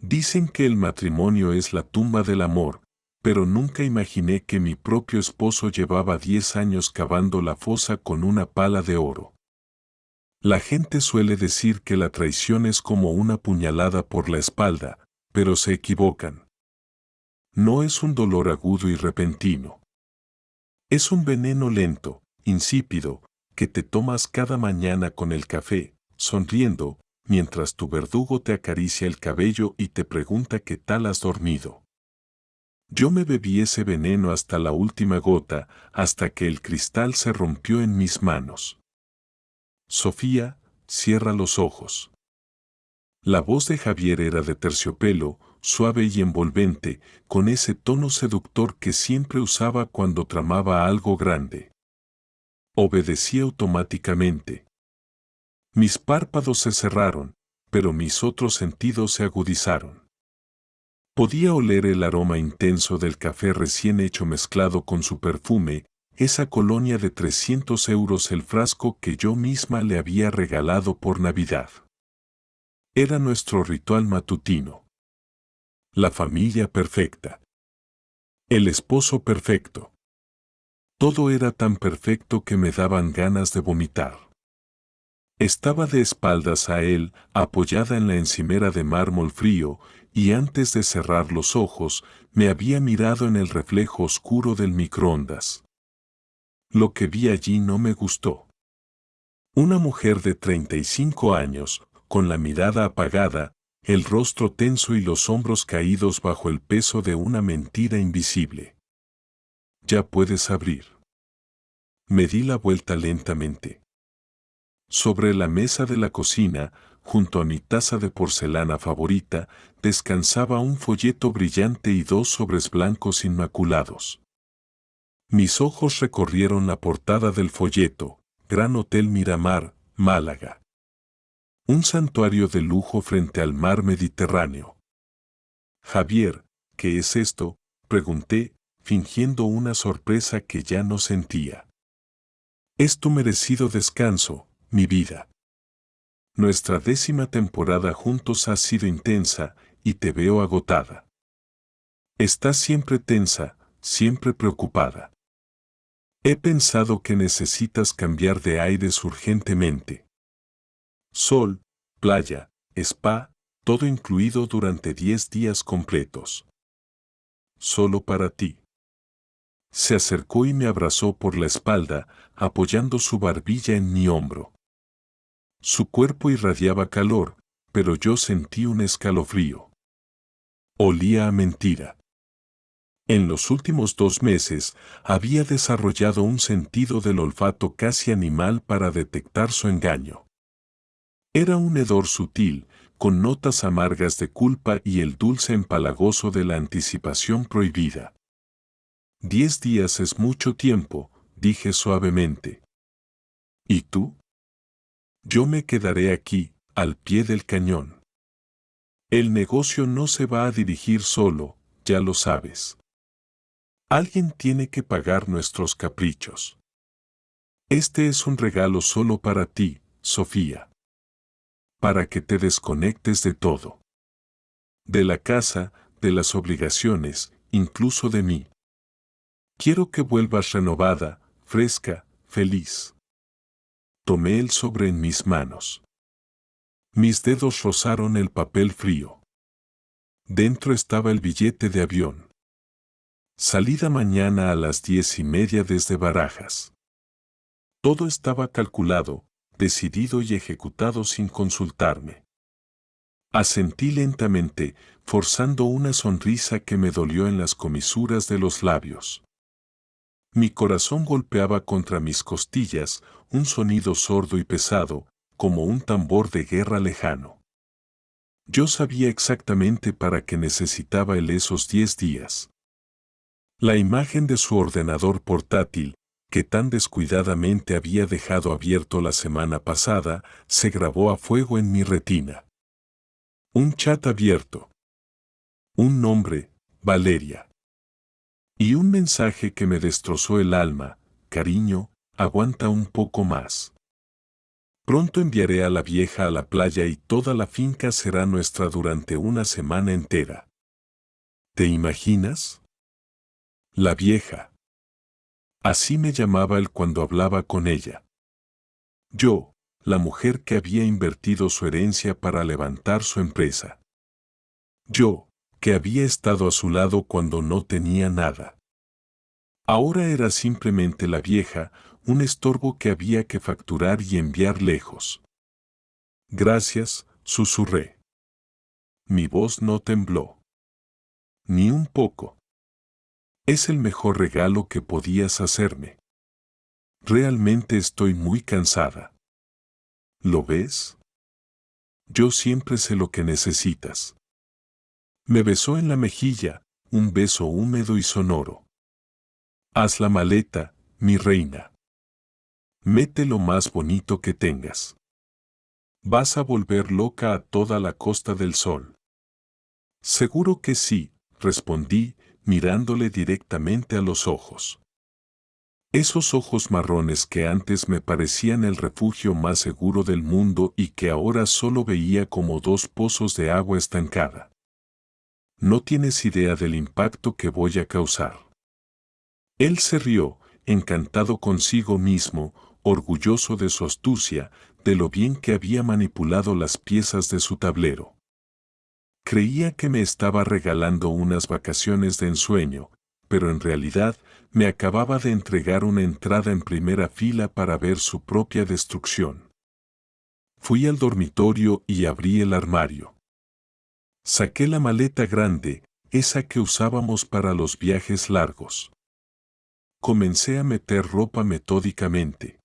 Dicen que el matrimonio es la tumba del amor, pero nunca imaginé que mi propio esposo llevaba 10 años cavando la fosa con una pala de oro. La gente suele decir que la traición es como una puñalada por la espalda, pero se equivocan. No es un dolor agudo y repentino. Es un veneno lento, insípido, que te tomas cada mañana con el café, sonriendo, mientras tu verdugo te acaricia el cabello y te pregunta qué tal has dormido. Yo me bebí ese veneno hasta la última gota, hasta que el cristal se rompió en mis manos. Sofía, cierra los ojos. La voz de Javier era de terciopelo, suave y envolvente, con ese tono seductor que siempre usaba cuando tramaba algo grande. Obedecí automáticamente. Mis párpados se cerraron, pero mis otros sentidos se agudizaron. Podía oler el aroma intenso del café recién hecho mezclado con su perfume, esa colonia de 300 euros el frasco que yo misma le había regalado por Navidad. Era nuestro ritual matutino. La familia perfecta. El esposo perfecto. Todo era tan perfecto que me daban ganas de vomitar. Estaba de espaldas a él, apoyada en la encimera de mármol frío, y antes de cerrar los ojos, me había mirado en el reflejo oscuro del microondas. Lo que vi allí no me gustó. Una mujer de 35 años, con la mirada apagada, el rostro tenso y los hombros caídos bajo el peso de una mentira invisible. Ya puedes abrir. Me di la vuelta lentamente. Sobre la mesa de la cocina, junto a mi taza de porcelana favorita, descansaba un folleto brillante y 2 sobres blancos inmaculados. Mis ojos recorrieron la portada del folleto, Gran Hotel Miramar, Málaga. Un santuario de lujo frente al mar Mediterráneo. Javier, ¿qué es esto?, pregunté, fingiendo una sorpresa que ya no sentía. Es tu merecido descanso, mi vida. Nuestra 10ª temporada juntos ha sido intensa, y te veo agotada. Estás siempre tensa, siempre preocupada. He pensado que necesitas cambiar de aires urgentemente. Sol, playa, spa, todo incluido durante 10 días completos. Solo para ti. Se acercó y me abrazó por la espalda, apoyando su barbilla en mi hombro. Su cuerpo irradiaba calor, pero yo sentí un escalofrío. Olía a mentira. En los últimos 2 meses había desarrollado un sentido del olfato casi animal para detectar su engaño. Era un hedor sutil, con notas amargas de culpa y el dulce empalagoso de la anticipación prohibida. 10 días es mucho tiempo, dije suavemente. ¿Y tú? Yo me quedaré aquí, al pie del cañón. El negocio no se va a dirigir solo, ya lo sabes. Alguien tiene que pagar nuestros caprichos. Este es un regalo solo para ti, Sofía. Para que te desconectes de todo. De la casa, de las obligaciones, incluso de mí. Quiero que vuelvas renovada, fresca, feliz. Tomé el sobre en mis manos. Mis dedos rozaron el papel frío. Dentro estaba el billete de avión. Salida mañana a las 10:30 desde Barajas. Todo estaba calculado, decidido y ejecutado sin consultarme. Asentí lentamente, forzando una sonrisa que me dolió en las comisuras de los labios. Mi corazón golpeaba contra mis costillas, un sonido sordo y pesado, como un tambor de guerra lejano. Yo sabía exactamente para qué necesitaba él esos 10 días. La imagen de su ordenador portátil, que tan descuidadamente había dejado abierto la semana pasada, se grabó a fuego en mi retina. Un chat abierto. Un nombre, Valeria. Y un mensaje que me destrozó el alma, cariño, aguanta un poco más. Pronto enviaré a la vieja a la playa y toda la finca será nuestra durante una semana entera. ¿Te imaginas? La vieja. Así me llamaba él cuando hablaba con ella. Yo, la mujer que había invertido su herencia para levantar su empresa. Yo, que había estado a su lado cuando no tenía nada. Ahora era simplemente la vieja, un estorbo que había que facturar y enviar lejos. Gracias, susurré. Mi voz no tembló. Ni un poco. Es el mejor regalo que podías hacerme. Realmente estoy muy cansada. ¿Lo ves? Yo siempre sé lo que necesitas. Me besó en la mejilla, un beso húmedo y sonoro. Haz la maleta, mi reina. Mete lo más bonito que tengas. Vas a volver loca a toda la Costa del Sol. Seguro que sí, respondí, mirándole directamente a los ojos. Esos ojos marrones que antes me parecían el refugio más seguro del mundo y que ahora solo veía como dos pozos de agua estancada. No tienes idea del impacto que voy a causar. Él se rió, encantado consigo mismo, orgulloso de su astucia, de lo bien que había manipulado las piezas de su tablero. Creía que me estaba regalando unas vacaciones de ensueño, pero en realidad me acababa de entregar una entrada en primera fila para ver su propia destrucción. Fui al dormitorio y abrí el armario. Saqué la maleta grande, esa que usábamos para los viajes largos. Comencé a meter ropa metódicamente.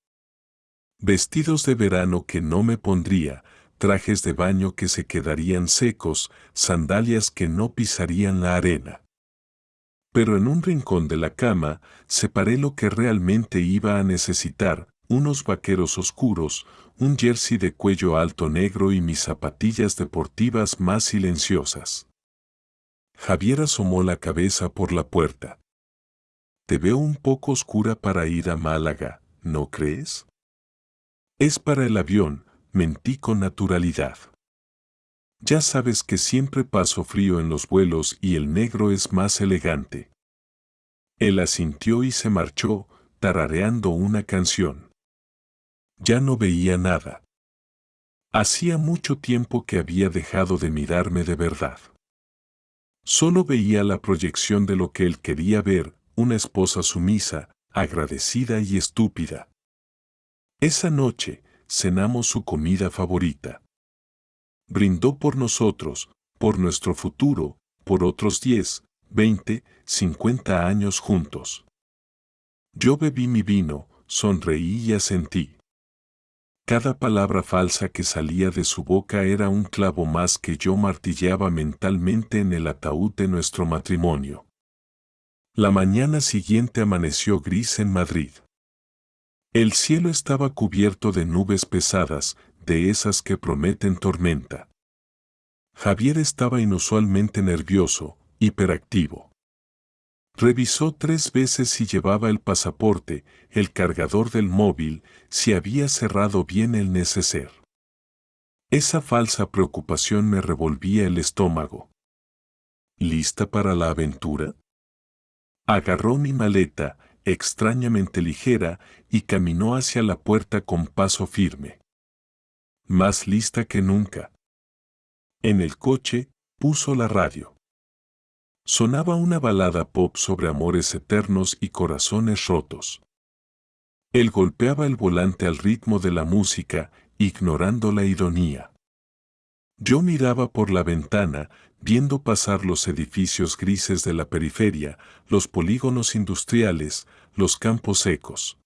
Vestidos de verano que no me pondría, trajes de baño que se quedarían secos, sandalias que no pisarían la arena. Pero en un rincón de la cama, separé lo que realmente iba a necesitar, unos vaqueros oscuros, un jersey de cuello alto negro y mis zapatillas deportivas más silenciosas. Javier asomó la cabeza por la puerta. Te veo un poco oscura para ir a Málaga, ¿no crees? Es para el avión, mentí con naturalidad. Ya sabes que siempre paso frío en los vuelos y el negro es más elegante. Él asintió y se marchó, tarareando una canción. Ya no veía nada. Hacía mucho tiempo que había dejado de mirarme de verdad. Solo veía la proyección de lo que él quería ver, una esposa sumisa, agradecida y estúpida. Esa noche, cenamos su comida favorita. Brindó por nosotros, por nuestro futuro, por otros 10, 20, 50 años juntos. Yo bebí mi vino, sonreí y asentí. Cada palabra falsa que salía de su boca era un clavo más que yo martilleaba mentalmente en el ataúd de nuestro matrimonio. La mañana siguiente amaneció gris en Madrid. El cielo estaba cubierto de nubes pesadas, de esas que prometen tormenta. Javier estaba inusualmente nervioso, hiperactivo. Revisó 3 veces si llevaba el pasaporte, el cargador del móvil, si había cerrado bien el neceser. Esa falsa preocupación me revolvía el estómago. ¿Lista para la aventura? Agarró mi maleta, extrañamente ligera, y caminó hacia la puerta con paso firme. Más lista que nunca. En el coche, puso la radio. Sonaba una balada pop sobre amores eternos y corazones rotos. Él golpeaba el volante al ritmo de la música, ignorando la ironía. Yo miraba por la ventana, viendo pasar los edificios grises de la periferia, los polígonos industriales, los campos secos.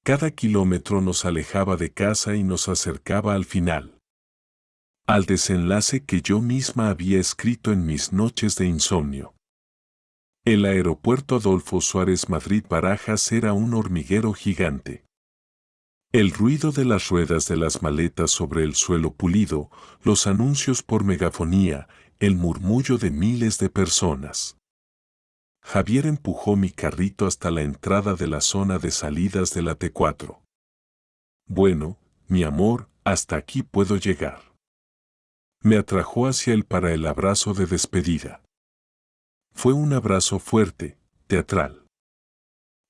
Cada kilómetro nos alejaba de casa y nos acercaba al final. Al desenlace que yo misma había escrito en mis noches de insomnio. El aeropuerto Adolfo Suárez Madrid-Barajas era un hormiguero gigante. El ruido de las ruedas de las maletas sobre el suelo pulido, los anuncios por megafonía, el murmullo de miles de personas. Javier empujó mi carrito hasta la entrada de la zona de salidas de la T4. Bueno, mi amor, hasta aquí puedo llegar. Me atrajo hacia él para el abrazo de despedida. Fue un abrazo fuerte, teatral.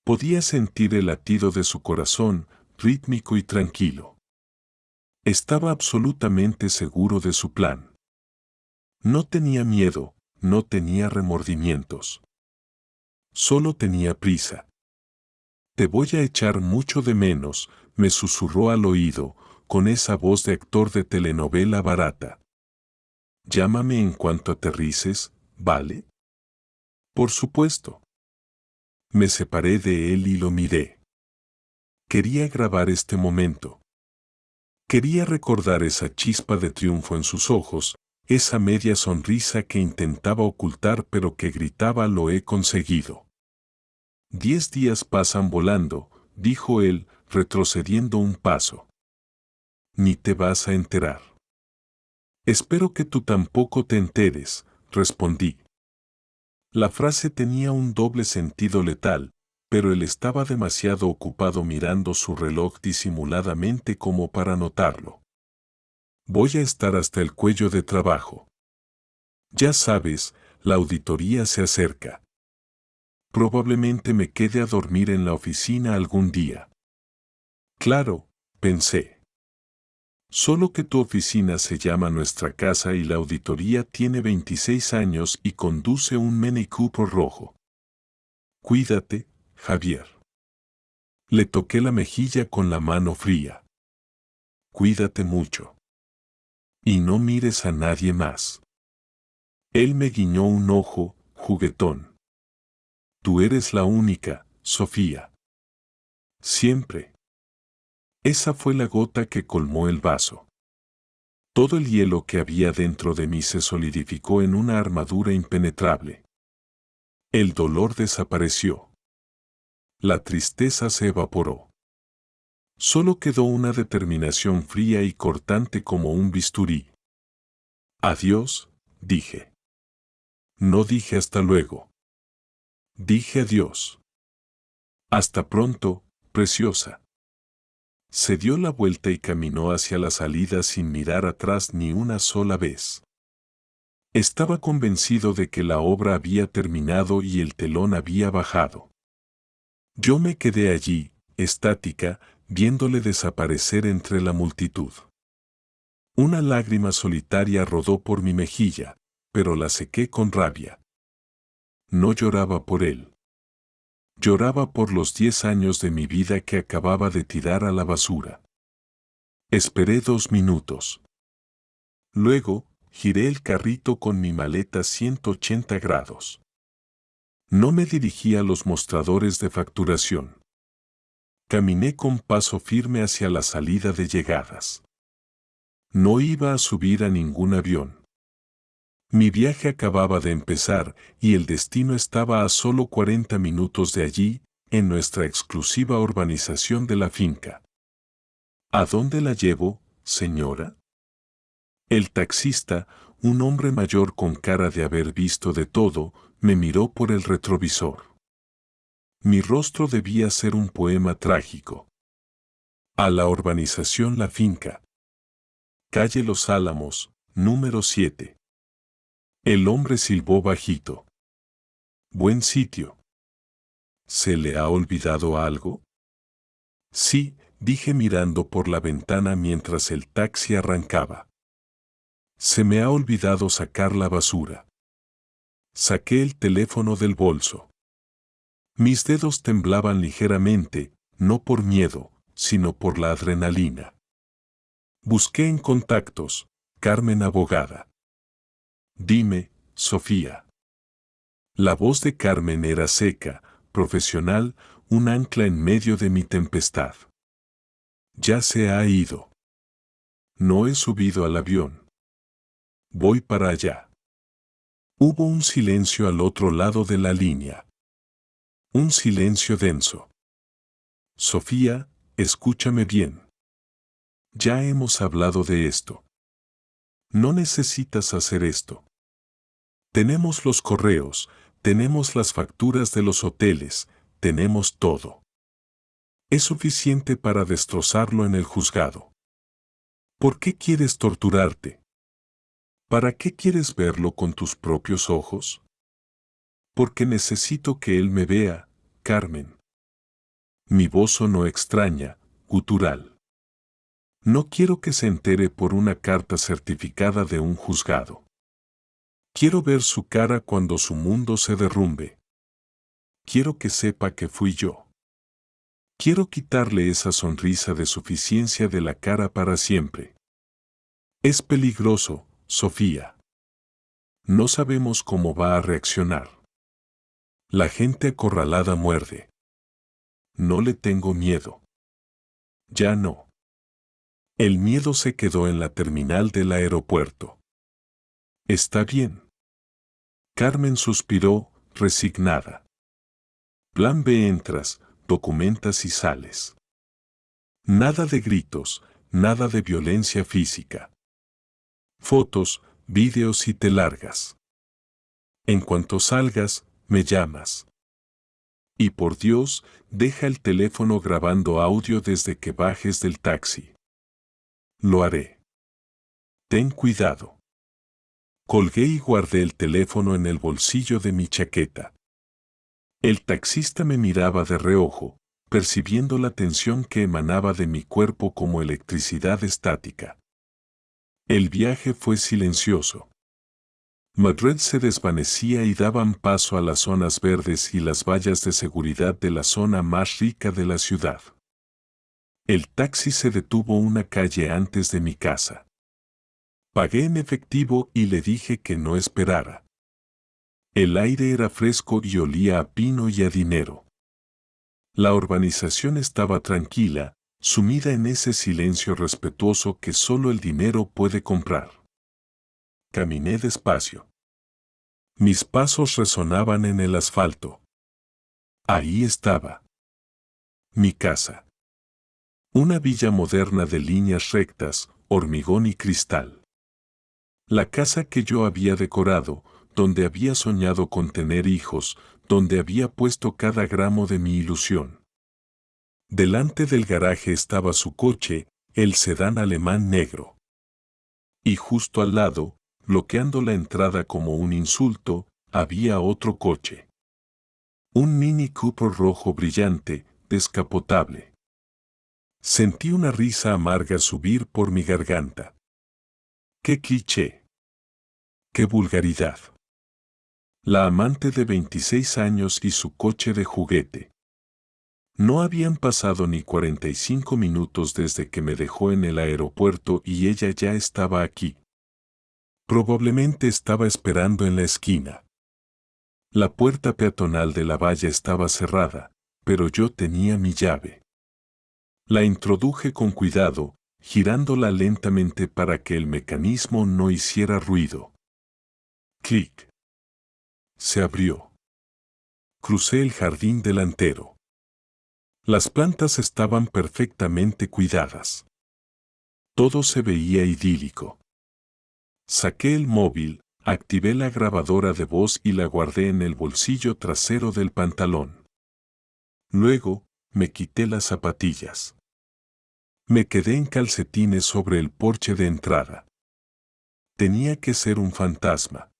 Podía sentir el latido de su corazón, rítmico y tranquilo. Estaba absolutamente seguro de su plan. No tenía miedo, no tenía remordimientos. Solo tenía prisa. Te voy a echar mucho de menos, me susurró al oído, con esa voz de actor de telenovela barata. Llámame en cuanto aterrices, ¿vale? Por supuesto. Me separé de él y lo miré. Quería grabar este momento. Quería recordar esa chispa de triunfo en sus ojos, esa media sonrisa que intentaba ocultar pero que gritaba lo he conseguido. 10 días pasan volando, dijo él, retrocediendo un paso. Ni te vas a enterar. Espero que tú tampoco te enteres, respondí. La frase tenía un doble sentido letal, pero él estaba demasiado ocupado mirando su reloj disimuladamente como para notarlo. Voy a estar hasta el cuello de trabajo. Ya sabes, la auditoría se acerca. Probablemente me quede a dormir en la oficina algún día. Claro, pensé. Solo que tu oficina se llama Nuestra Casa y la auditoría tiene 26 años y conduce un Mini Cooper rojo. Cuídate, Javier. Le toqué la mejilla con la mano fría. Cuídate mucho. Y no mires a nadie más. Él me guiñó un ojo, juguetón. Tú eres la única, Sofía. Siempre. Esa fue la gota que colmó el vaso. Todo el hielo que había dentro de mí se solidificó en una armadura impenetrable. El dolor desapareció. La tristeza se evaporó. Solo quedó una determinación fría y cortante como un bisturí. Adiós, dije. No dije hasta luego. Dije adiós. Hasta pronto, preciosa. Se dio la vuelta y caminó hacia la salida sin mirar atrás ni una sola vez. Estaba convencido de que la obra había terminado y el telón había bajado. Yo me quedé allí, estática, viéndole desaparecer entre la multitud. Una lágrima solitaria rodó por mi mejilla, pero la sequé con rabia. No lloraba por él. Lloraba por los 10 años de mi vida que acababa de tirar a la basura. Esperé 2 minutos. Luego, giré el carrito con mi maleta 180 grados. No me dirigí a los mostradores de facturación. Caminé con paso firme hacia la salida de llegadas. No iba a subir a ningún avión. Mi viaje acababa de empezar y el destino estaba a solo 40 minutos de allí, en nuestra exclusiva urbanización de la finca. ¿A dónde la llevo, señora? El taxista, un hombre mayor con cara de haber visto de todo, me miró por el retrovisor. Mi rostro debía ser un poema trágico. A la urbanización La Finca. Calle Los Álamos, número 7. El hombre silbó bajito. Buen sitio. ¿Se le ha olvidado algo? Sí, dije mirando por la ventana mientras el taxi arrancaba. Se me ha olvidado sacar la basura. Saqué el teléfono del bolso. Mis dedos temblaban ligeramente, no por miedo, sino por la adrenalina. Busqué en contactos, Carmen abogada. Dime, Sofía. La voz de Carmen era seca, profesional, un ancla en medio de mi tempestad. Ya se ha ido. No he subido al avión. Voy para allá. Hubo un silencio al otro lado de la línea. Un silencio denso. Sofía, escúchame bien. Ya hemos hablado de esto. No necesitas hacer esto. Tenemos los correos, tenemos las facturas de los hoteles, tenemos todo. Es suficiente para destrozarlo en el juzgado. ¿Por qué quieres torturarte? ¿Para qué quieres verlo con tus propios ojos? Porque necesito que él me vea, Carmen. Mi voz sonó extraña, gutural. No quiero que se entere por una carta certificada de un juzgado. Quiero ver su cara cuando su mundo se derrumbe. Quiero que sepa que fui yo. Quiero quitarle esa sonrisa de suficiencia de la cara para siempre. Es peligroso, Sofía. No sabemos cómo va a reaccionar. La gente acorralada muerde. No le tengo miedo. Ya no. El miedo se quedó en la terminal del aeropuerto. Está bien. Carmen suspiró, resignada. Plan B: entras, documentas y sales. Nada de gritos, nada de violencia física. Fotos, vídeos y te largas. En cuanto salgas, me llamas. Y por Dios, deja el teléfono grabando audio desde que bajes del taxi. Lo haré. Ten cuidado. Colgué y guardé el teléfono en el bolsillo de mi chaqueta. El taxista me miraba de reojo, percibiendo la tensión que emanaba de mi cuerpo como electricidad estática. El viaje fue silencioso. Madrid se desvanecía y daban paso a las zonas verdes y las vallas de seguridad de la zona más rica de la ciudad. El taxi se detuvo una calle antes de mi casa. Pagué en efectivo y le dije que no esperara. El aire era fresco y olía a pino y a dinero. La urbanización estaba tranquila, sumida en ese silencio respetuoso que solo el dinero puede comprar. Caminé despacio. Mis pasos resonaban en el asfalto. Ahí estaba. Mi casa. Una villa moderna de líneas rectas, hormigón y cristal. La casa que yo había decorado, donde había soñado con tener hijos, donde había puesto cada gramo de mi ilusión. Delante del garaje estaba su coche, el sedán alemán negro. Y justo al lado, bloqueando la entrada como un insulto, había otro coche. Un Mini Cooper rojo brillante, descapotable. Sentí una risa amarga subir por mi garganta. ¡Qué cliché! ¡Qué vulgaridad! La amante de 26 años y su coche de juguete. No habían pasado ni 45 minutos desde que me dejó en el aeropuerto y ella ya estaba aquí. Probablemente estaba esperando en la esquina. La puerta peatonal de la valla estaba cerrada, pero yo tenía mi llave. La introduje con cuidado, girándola lentamente para que el mecanismo no hiciera ruido. Clic. Se abrió. Crucé el jardín delantero. Las plantas estaban perfectamente cuidadas. Todo se veía idílico. Saqué el móvil, activé la grabadora de voz y la guardé en el bolsillo trasero del pantalón. Luego, me quité las zapatillas. Me quedé en calcetines sobre el porche de entrada. Tenía que ser un fantasma.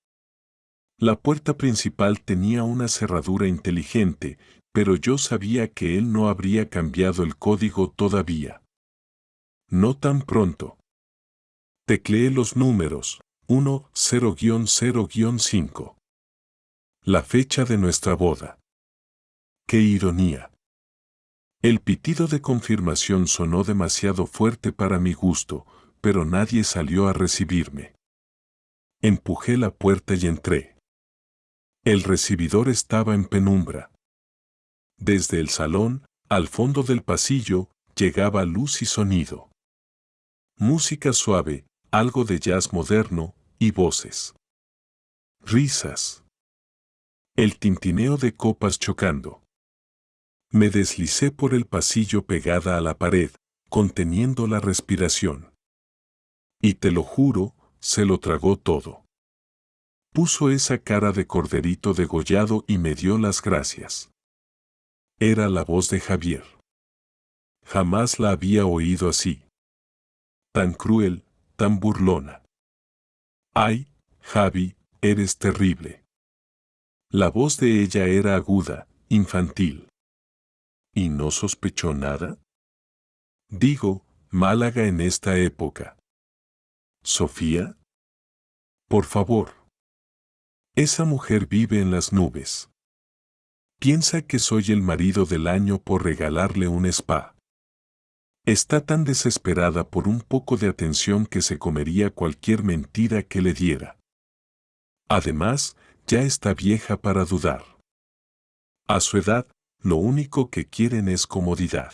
La puerta principal tenía una cerradura inteligente, pero yo sabía que él no habría cambiado el código todavía. No tan pronto. Tecleé los números, 1-0-0-5. La fecha de nuestra boda. ¡Qué ironía! El pitido de confirmación sonó demasiado fuerte para mi gusto, pero nadie salió a recibirme. Empujé la puerta y entré. El recibidor estaba en penumbra. Desde el salón, al fondo del pasillo, llegaba luz y sonido. Música suave, algo de jazz moderno, y voces. Risas. El tintineo de copas chocando. Me deslicé por el pasillo pegada a la pared, conteniendo la respiración. Y te lo juro, se lo tragó todo. Puso esa cara de corderito degollado y me dio las gracias. Era la voz de Javier. Jamás la había oído así. Tan cruel, tan burlona. Ay, Javi, eres terrible. La voz de ella era aguda, infantil. ¿Y no sospechó nada? Digo, Málaga en esta época. ¿Sofía? Por favor. Esa mujer vive en las nubes. Piensa que soy el marido del año por regalarle un spa. Está tan desesperada por un poco de atención que se comería cualquier mentira que le diera. Además, ya está vieja para dudar. A su edad, lo único que quieren es comodidad.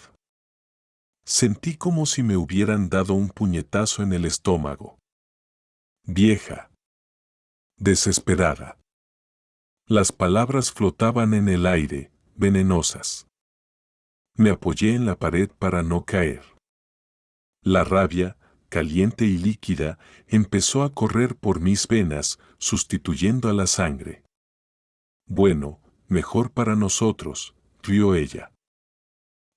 Sentí como si me hubieran dado un puñetazo en el estómago. Vieja. Desesperada. Las palabras flotaban en el aire, venenosas. Me apoyé en la pared para no caer. La rabia, caliente y líquida, empezó a correr por mis venas, sustituyendo a la sangre. Bueno, mejor para nosotros, rió ella.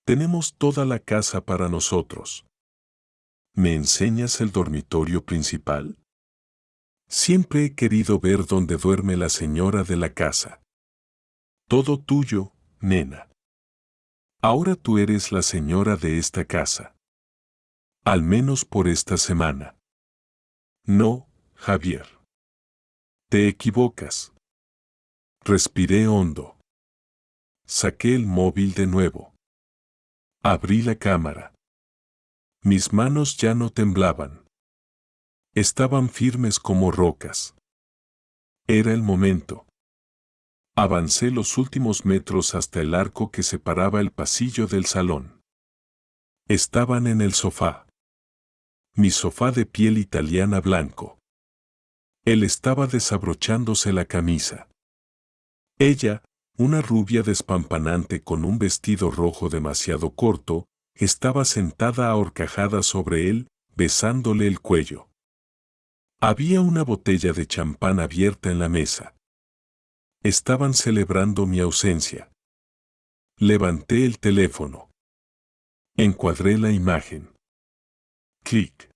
Tenemos toda la casa para nosotros. ¿Me enseñas el dormitorio principal? Siempre he querido ver dónde duerme la señora de la casa. Todo tuyo, nena. Ahora tú eres la señora de esta casa. Al menos por esta semana. No, Javier. Te equivocas. Respiré hondo. Saqué el móvil de nuevo. Abrí la cámara. Mis manos ya no temblaban. Estaban firmes como rocas. Era el momento. Avancé los últimos metros hasta el arco que separaba el pasillo del salón. Estaban en el sofá. Mi sofá de piel italiana blanco. Él estaba desabrochándose la camisa. Ella, una rubia despampanante con un vestido rojo demasiado corto, estaba sentada ahorcajada sobre él, besándole el cuello. Había una botella de champán abierta en la mesa. Estaban celebrando mi ausencia. Levanté el teléfono. Encuadré la imagen. Clic.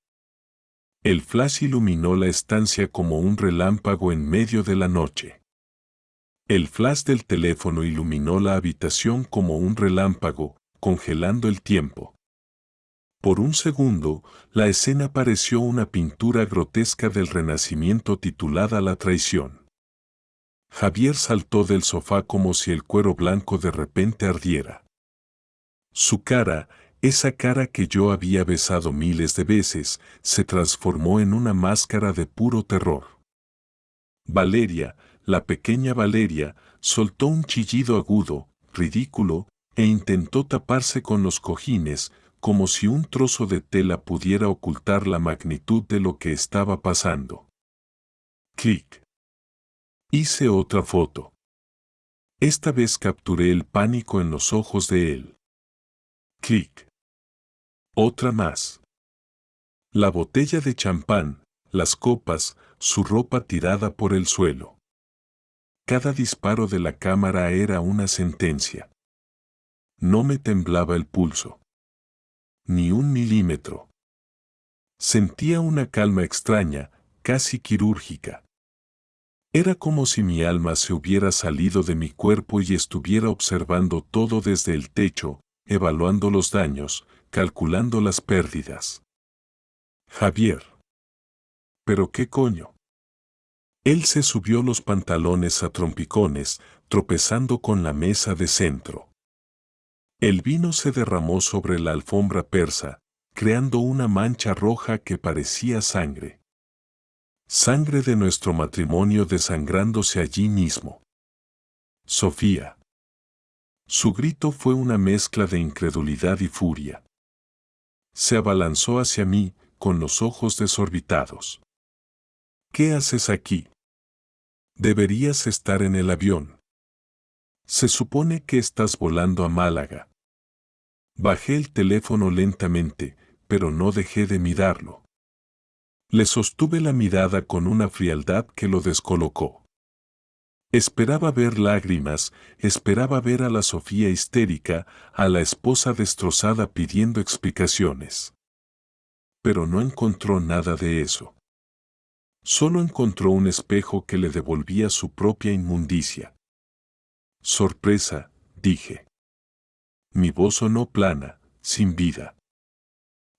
El flash iluminó la estancia como un relámpago en medio de la noche. El flash del teléfono iluminó la habitación como un relámpago, congelando el tiempo. Por un segundo, la escena pareció una pintura grotesca del Renacimiento titulada La traición. Javier saltó del sofá como si el cuero blanco de repente ardiera. Su cara, esa cara que yo había besado miles de veces, se transformó en una máscara de puro terror. Valeria, la pequeña Valeria, soltó un chillido agudo, ridículo, e intentó taparse con los cojines, como si un trozo de tela pudiera ocultar la magnitud de lo que estaba pasando. Clic. Hice otra foto. Esta vez capturé el pánico en los ojos de él. Clic. Otra más. La botella de champán, las copas, su ropa tirada por el suelo. Cada disparo de la cámara era una sentencia. No me temblaba el pulso. Ni un milímetro. Sentía una calma extraña, casi quirúrgica. Era como si mi alma se hubiera salido de mi cuerpo y estuviera observando todo desde el techo, evaluando los daños, calculando las pérdidas. Javier. ¿Pero qué coño? Él se subió los pantalones a trompicones, tropezando con la mesa de centro. El vino se derramó sobre la alfombra persa, creando una mancha roja que parecía sangre. Sangre de nuestro matrimonio desangrándose allí mismo. Sofía. Su grito fue una mezcla de incredulidad y furia. Se abalanzó hacia mí, con los ojos desorbitados. ¿Qué haces aquí? Deberías estar en el avión. Se supone que estás volando a Málaga. Bajé el teléfono lentamente, pero no dejé de mirarlo. Le sostuve la mirada con una frialdad que lo descolocó. Esperaba ver lágrimas, esperaba ver a la Sofía histérica, a la esposa destrozada pidiendo explicaciones. pero no encontró nada de eso. Solo encontró un espejo que le devolvía su propia inmundicia. Sorpresa, dije. Mi voz sonó plana, sin vida.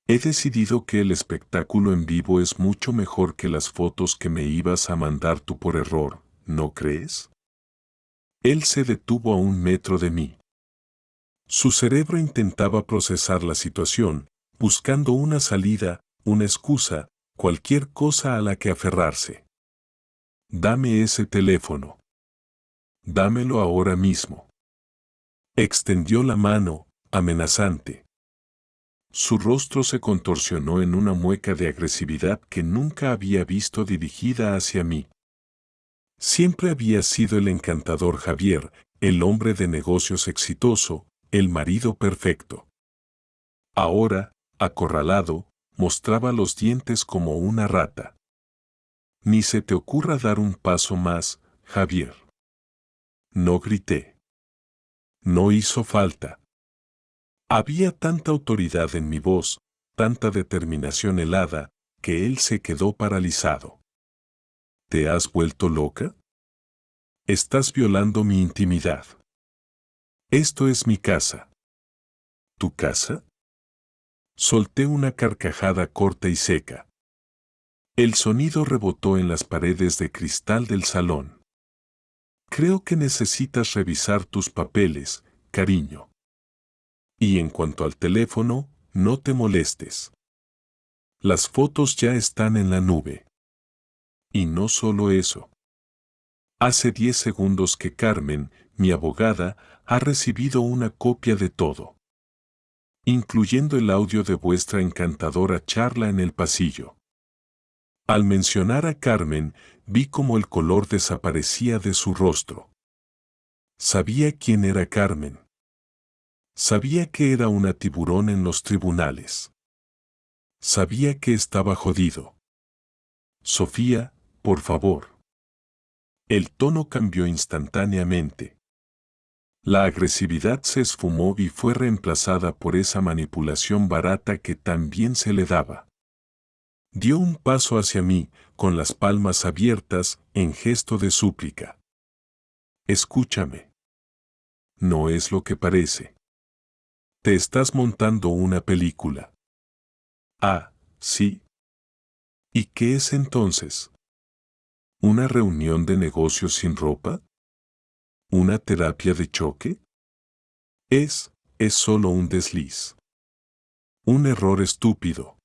He decidido que el espectáculo en vivo es mucho mejor que las fotos que me ibas a mandar tú por error, ¿no crees? Él se detuvo a 1 metro de mí. Su cerebro intentaba procesar la situación, buscando una salida, una excusa, cualquier cosa a la que aferrarse. Dame ese teléfono. Dámelo ahora mismo. Extendió la mano, amenazante. Su rostro se contorsionó en una mueca de agresividad que nunca había visto dirigida hacia mí. Siempre había sido el encantador Javier, el hombre de negocios exitoso, el marido perfecto. Ahora, acorralado, mostraba los dientes como una rata. Ni se te ocurra dar un paso más, Javier. No grité. No hizo falta. Había tanta autoridad en mi voz, tanta determinación helada, que él se quedó paralizado. ¿Te has vuelto loca? Estás violando mi intimidad. Esto es mi casa. ¿Tu casa? Solté una carcajada corta y seca. El sonido rebotó en las paredes de cristal del salón. Creo que necesitas revisar tus papeles, cariño. Y en cuanto al teléfono, no te molestes. Las fotos ya están en la nube. Y no solo eso. Hace 10 segundos que Carmen, mi abogada, ha recibido una copia de todo, incluyendo el audio de vuestra encantadora charla en el pasillo. Al mencionar a Carmen, vi cómo el color desaparecía de su rostro. Sabía quién era Carmen. Sabía que era una tiburón en los tribunales. Sabía que estaba jodido. Sofía, por favor. El tono cambió instantáneamente. La agresividad se esfumó y fue reemplazada por esa manipulación barata que tan bien se le daba. Dio un paso hacia mí, con las palmas abiertas, en gesto de súplica. Escúchame. No es lo que parece. Te estás montando una película. Ah, sí. ¿Y qué es entonces? ¿Una reunión de negocios sin ropa? ¿Una terapia de choque? Es solo un desliz. Un error estúpido.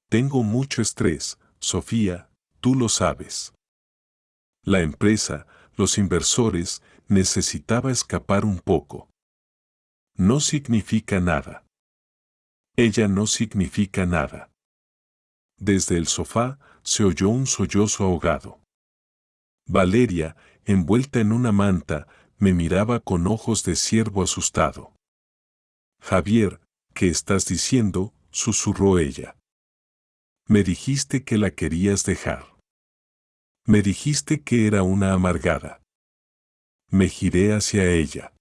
Tengo mucho estrés, Sofía, tú lo sabes. La empresa, los inversores, necesitaba escapar un poco. No significa nada. Ella no significa nada. Desde el sofá se oyó un sollozo ahogado. Valeria, envuelta en una manta, me miraba con ojos de ciervo asustado. Javier, ¿qué estás diciendo?, susurró ella. Me dijiste que la querías dejar. Me dijiste que era una amargada. Me giré hacia ella.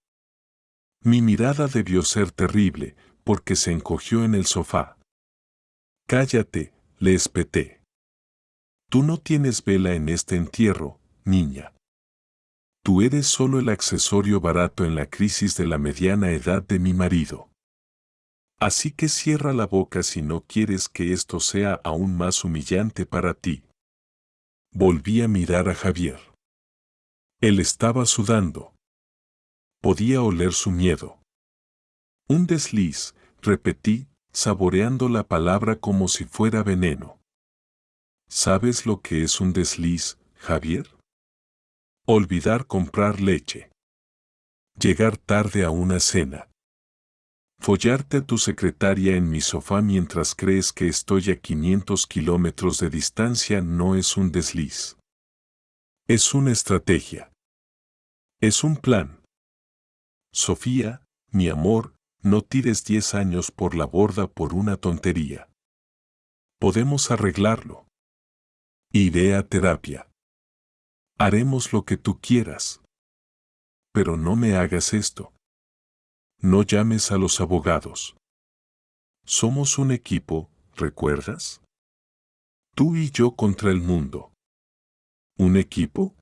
Mi mirada debió ser terrible, porque se encogió en el sofá. Cállate, le espeté. Tú no tienes vela en este entierro, niña. Tú eres solo el accesorio barato en la crisis de la mediana edad de mi marido. Así que cierra la boca si no quieres que esto sea aún más humillante para ti. Volví a mirar a Javier. Él estaba sudando. Podía oler su miedo. Un desliz, repetí, saboreando la palabra como si fuera veneno. ¿Sabes lo que es un desliz, Javier? Olvidar comprar leche. Llegar tarde a una cena. Follarte a tu secretaria en mi sofá mientras crees que estoy a 500 kilómetros de distancia no es un desliz. Es una estrategia. Es un plan. Sofía, mi amor, no tires 10 años por la borda por una tontería. Podemos arreglarlo. Iré a terapia. Haremos lo que tú quieras. Pero no me hagas esto. No llames a los abogados. Somos un equipo, ¿recuerdas? Tú y yo contra el mundo. ¿Un equipo?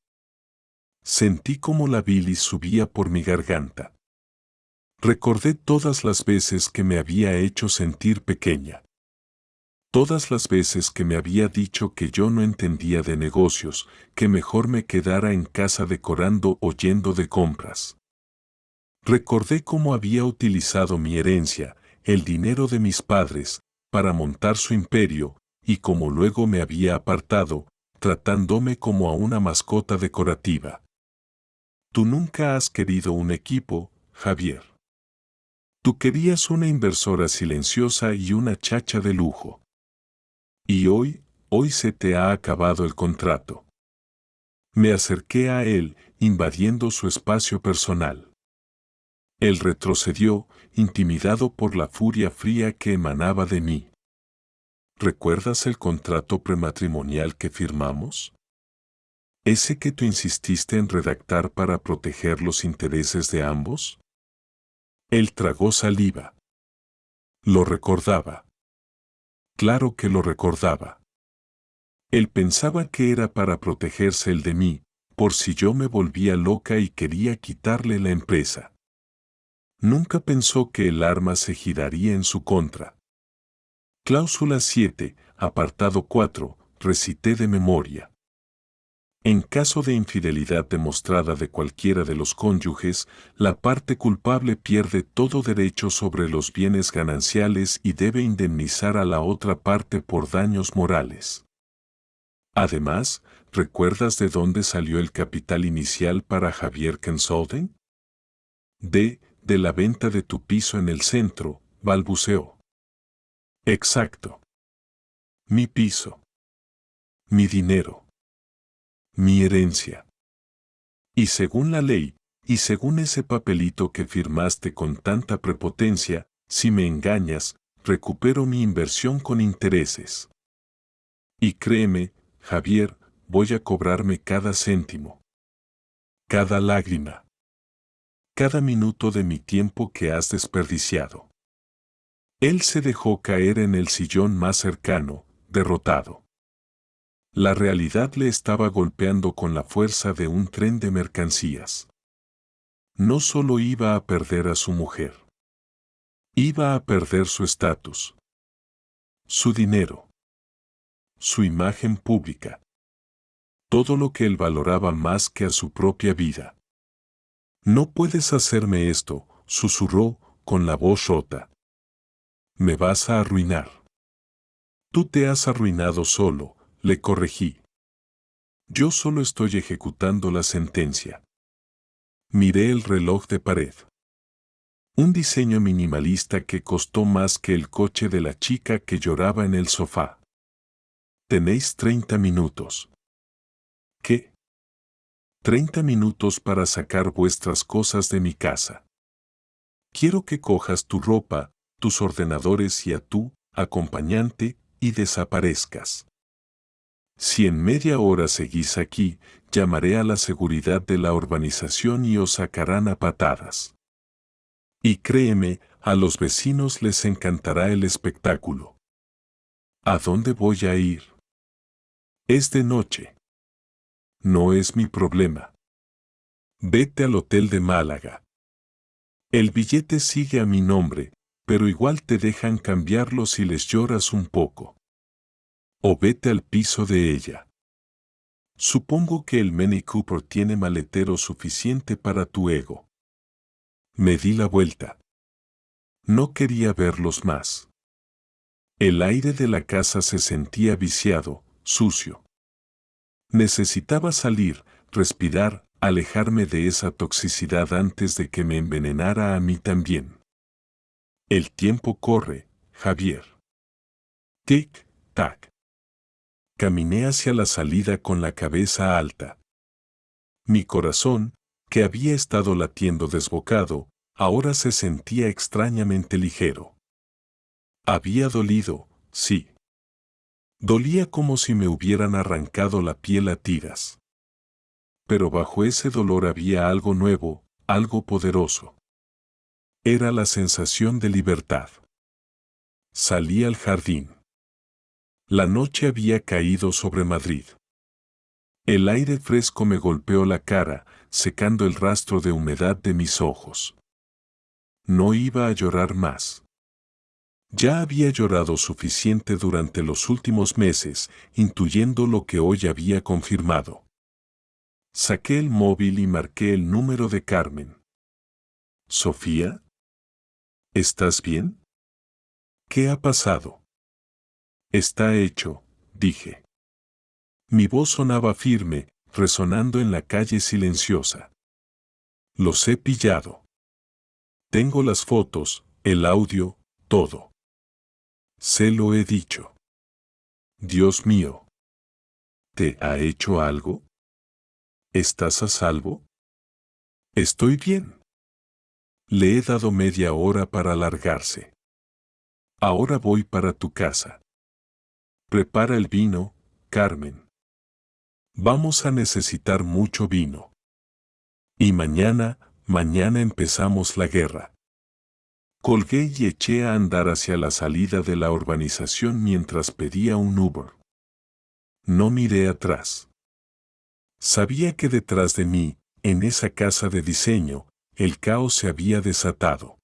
Sentí como la bilis subía por mi garganta. Recordé todas las veces que me había hecho sentir pequeña. Todas las veces que me había dicho que yo no entendía de negocios, que mejor me quedara en casa decorando o yendo de compras. Recordé cómo había utilizado mi herencia, el dinero de mis padres, para montar su imperio, y cómo luego me había apartado, tratándome como a una mascota decorativa. Tú nunca has querido un equipo, Javier. Tú querías una inversora silenciosa y una chacha de lujo. Y hoy se te ha acabado el contrato. Me acerqué a él, invadiendo su espacio personal. Él retrocedió, intimidado por la furia fría que emanaba de mí. ¿Recuerdas el contrato prematrimonial que firmamos? ¿Ese que tú insististe en redactar para proteger los intereses de ambos? Él tragó saliva. Lo recordaba. Claro que lo recordaba. Él pensaba que era para protegerse él de mí, por si yo me volvía loca y quería quitarle la empresa. Nunca pensó que el arma se giraría en su contra. Cláusula 7, apartado 4, recité de memoria. En caso de infidelidad demostrada de cualquiera de los cónyuges, la parte culpable pierde todo derecho sobre los bienes gananciales y debe indemnizar a la otra parte por daños morales. Además, ¿recuerdas de dónde salió el capital inicial para Javier Consulting? De la venta de tu piso en el centro, balbuceó. Exacto. Mi piso. Mi dinero. Mi herencia. Y según la ley, y según ese papelito que firmaste con tanta prepotencia, si me engañas, recupero mi inversión con intereses. Y créeme, Javier, voy a cobrarme cada céntimo. Cada lágrima. Cada minuto de mi tiempo que has desperdiciado. Él se dejó caer en el sillón más cercano, derrotado. La realidad le estaba golpeando con la fuerza de un tren de mercancías. No solo iba a perder a su mujer. Iba a perder su estatus. Su dinero. Su imagen pública. Todo lo que él valoraba más que a su propia vida. No puedes hacerme esto, susurró, con la voz rota. Me vas a arruinar. Tú te has arruinado solo, le corregí. Yo solo estoy ejecutando la sentencia. Miré el reloj de pared. Un diseño minimalista que costó más que el coche de la chica que lloraba en el sofá. Tenéis 30 minutos. ¿Qué? 30 minutos para sacar vuestras cosas de mi casa. Quiero que cojas tu ropa, tus ordenadores y a tu acompañante y desaparezcas. Si en media hora seguís aquí, llamaré a la seguridad de la urbanización y os sacarán a patadas. Y créeme, a los vecinos les encantará el espectáculo. ¿A dónde voy a ir? Es de noche. No es mi problema. Vete al hotel de Málaga. El billete sigue a mi nombre, pero igual te dejan cambiarlo si les lloras un poco. O vete al piso de ella. Supongo que el Mini Cooper tiene maletero suficiente para tu ego. Me di la vuelta. No quería verlos más. El aire de la casa se sentía viciado, sucio. Necesitaba salir, respirar, alejarme de esa toxicidad antes de que me envenenara a mí también. El tiempo corre, Javier. Tic, tac. Caminé hacia la salida con la cabeza alta. Mi corazón, que había estado latiendo desbocado, ahora se sentía extrañamente ligero. Había dolido, sí. Dolía como si me hubieran arrancado la piel a tiras. Pero bajo ese dolor había algo nuevo, algo poderoso. Era la sensación de libertad. Salí al jardín. La noche había caído sobre Madrid. El aire fresco me golpeó la cara, secando el rastro de humedad de mis ojos. No iba a llorar más. Ya había llorado suficiente durante los últimos meses, intuyendo lo que hoy había confirmado. Saqué el móvil y marqué el número de Carmen. ¿Sofía? ¿Estás bien? ¿Qué ha pasado? Está hecho, dije. Mi voz sonaba firme, resonando en la calle silenciosa. Los he pillado. Tengo las fotos, el audio, todo. Se lo he dicho. Dios mío. ¿Te ha hecho algo? ¿Estás a salvo? Estoy bien. Le he dado media hora para largarse. Ahora voy para tu casa. Prepara el vino, Carmen. Vamos a necesitar mucho vino. Y mañana empezamos la guerra. Colgué y eché a andar hacia la salida de la urbanización mientras pedía un Uber. No miré atrás. Sabía que detrás de mí, en esa casa de diseño, el caos se había desatado.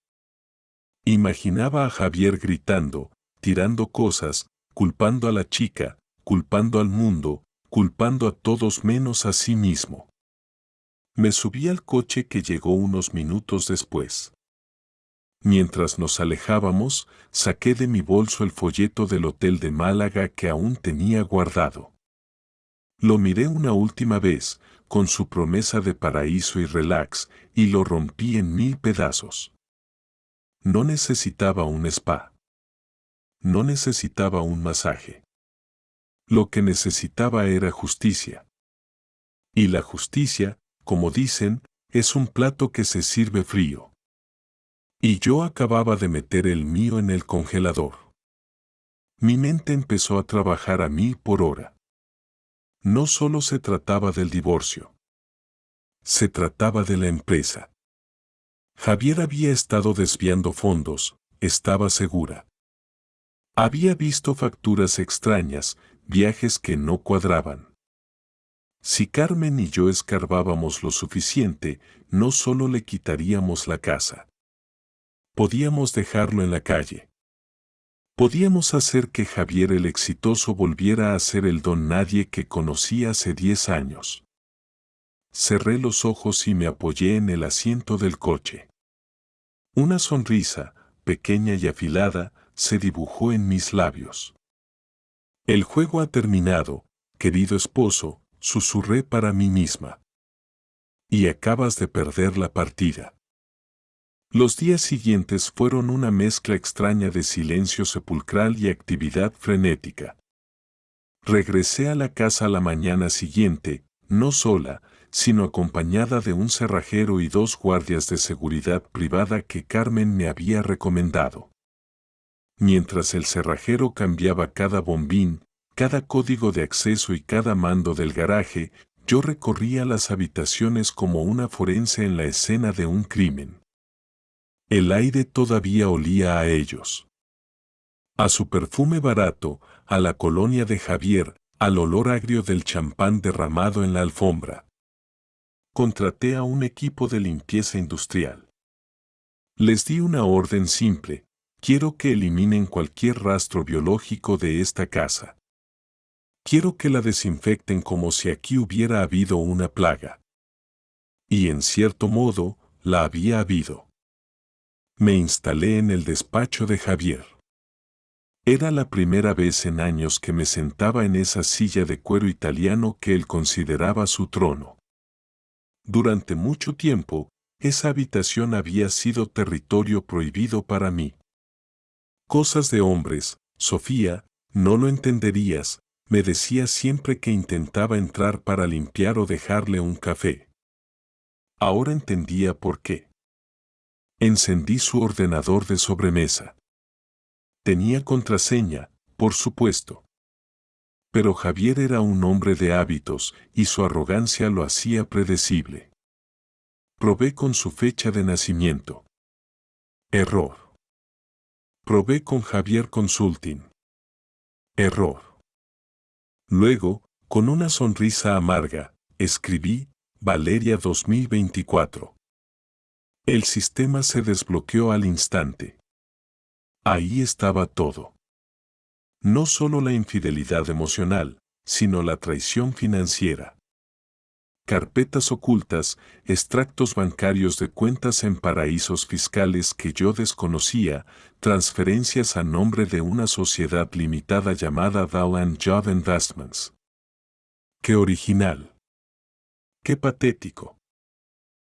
Imaginaba a Javier gritando, tirando cosas, culpando a la chica, culpando al mundo, culpando a todos menos a sí mismo. Me subí al coche que llegó unos minutos después. Mientras nos alejábamos, saqué de mi bolso el folleto del hotel de Málaga que aún tenía guardado. Lo miré una última vez, con su promesa de paraíso y relax, y lo rompí en 1000 pedazos. No necesitaba un spa. No necesitaba un masaje. Lo que necesitaba era justicia. Y la justicia, como dicen, es un plato que se sirve frío. Y yo acababa de meter el mío en el congelador. Mi mente empezó a trabajar a 1000 por hora. No solo se trataba del divorcio. Se trataba de la empresa. Javier había estado desviando fondos, estaba segura. Había visto facturas extrañas, viajes que no cuadraban. Si Carmen y yo escarbábamos lo suficiente, no solo le quitaríamos la casa. Podíamos dejarlo en la calle. Podíamos hacer que Javier el exitoso volviera a ser el don nadie que conocí hace 10 años. Cerré los ojos y me apoyé en el asiento del coche. Una sonrisa, pequeña y afilada, se dibujó en mis labios. El juego ha terminado, querido esposo, susurré para mí misma. Y acabas de perder la partida. Los días siguientes fueron una mezcla extraña de silencio sepulcral y actividad frenética. Regresé a la casa la mañana siguiente, no sola, sino acompañada de un cerrajero y 2 guardias de seguridad privada que Carmen me había recomendado. Mientras el cerrajero cambiaba cada bombín, cada código de acceso y cada mando del garaje, yo recorría las habitaciones como una forense en la escena de un crimen. El aire todavía olía a ellos. A su perfume barato, a la colonia de Javier, al olor agrio del champán derramado en la alfombra. Contraté a un equipo de limpieza industrial. Les di una orden simple: quiero que eliminen cualquier rastro biológico de esta casa. Quiero que la desinfecten como si aquí hubiera habido una plaga. Y en cierto modo, la había habido. Me instalé en el despacho de Javier. Era la primera vez en años que me sentaba en esa silla de cuero italiano que él consideraba su trono. Durante mucho tiempo, esa habitación había sido territorio prohibido para mí. Cosas de hombres, Sofía, no lo entenderías, me decía siempre que intentaba entrar para limpiar o dejarle un café. Ahora entendía por qué. Encendí su ordenador de sobremesa. Tenía contraseña, por supuesto. Pero Javier era un hombre de hábitos y su arrogancia lo hacía predecible. Probé con su fecha de nacimiento. Error. Probé con Javier Consulting. Error. Luego, con una sonrisa amarga, escribí, Valeria 2024. El sistema se desbloqueó al instante. Ahí estaba todo. No solo la infidelidad emocional, sino la traición financiera. Carpetas ocultas, extractos bancarios de cuentas en paraísos fiscales que yo desconocía, transferencias a nombre de una sociedad limitada llamada Dowland Job Investments. ¡Qué original! ¡Qué patético!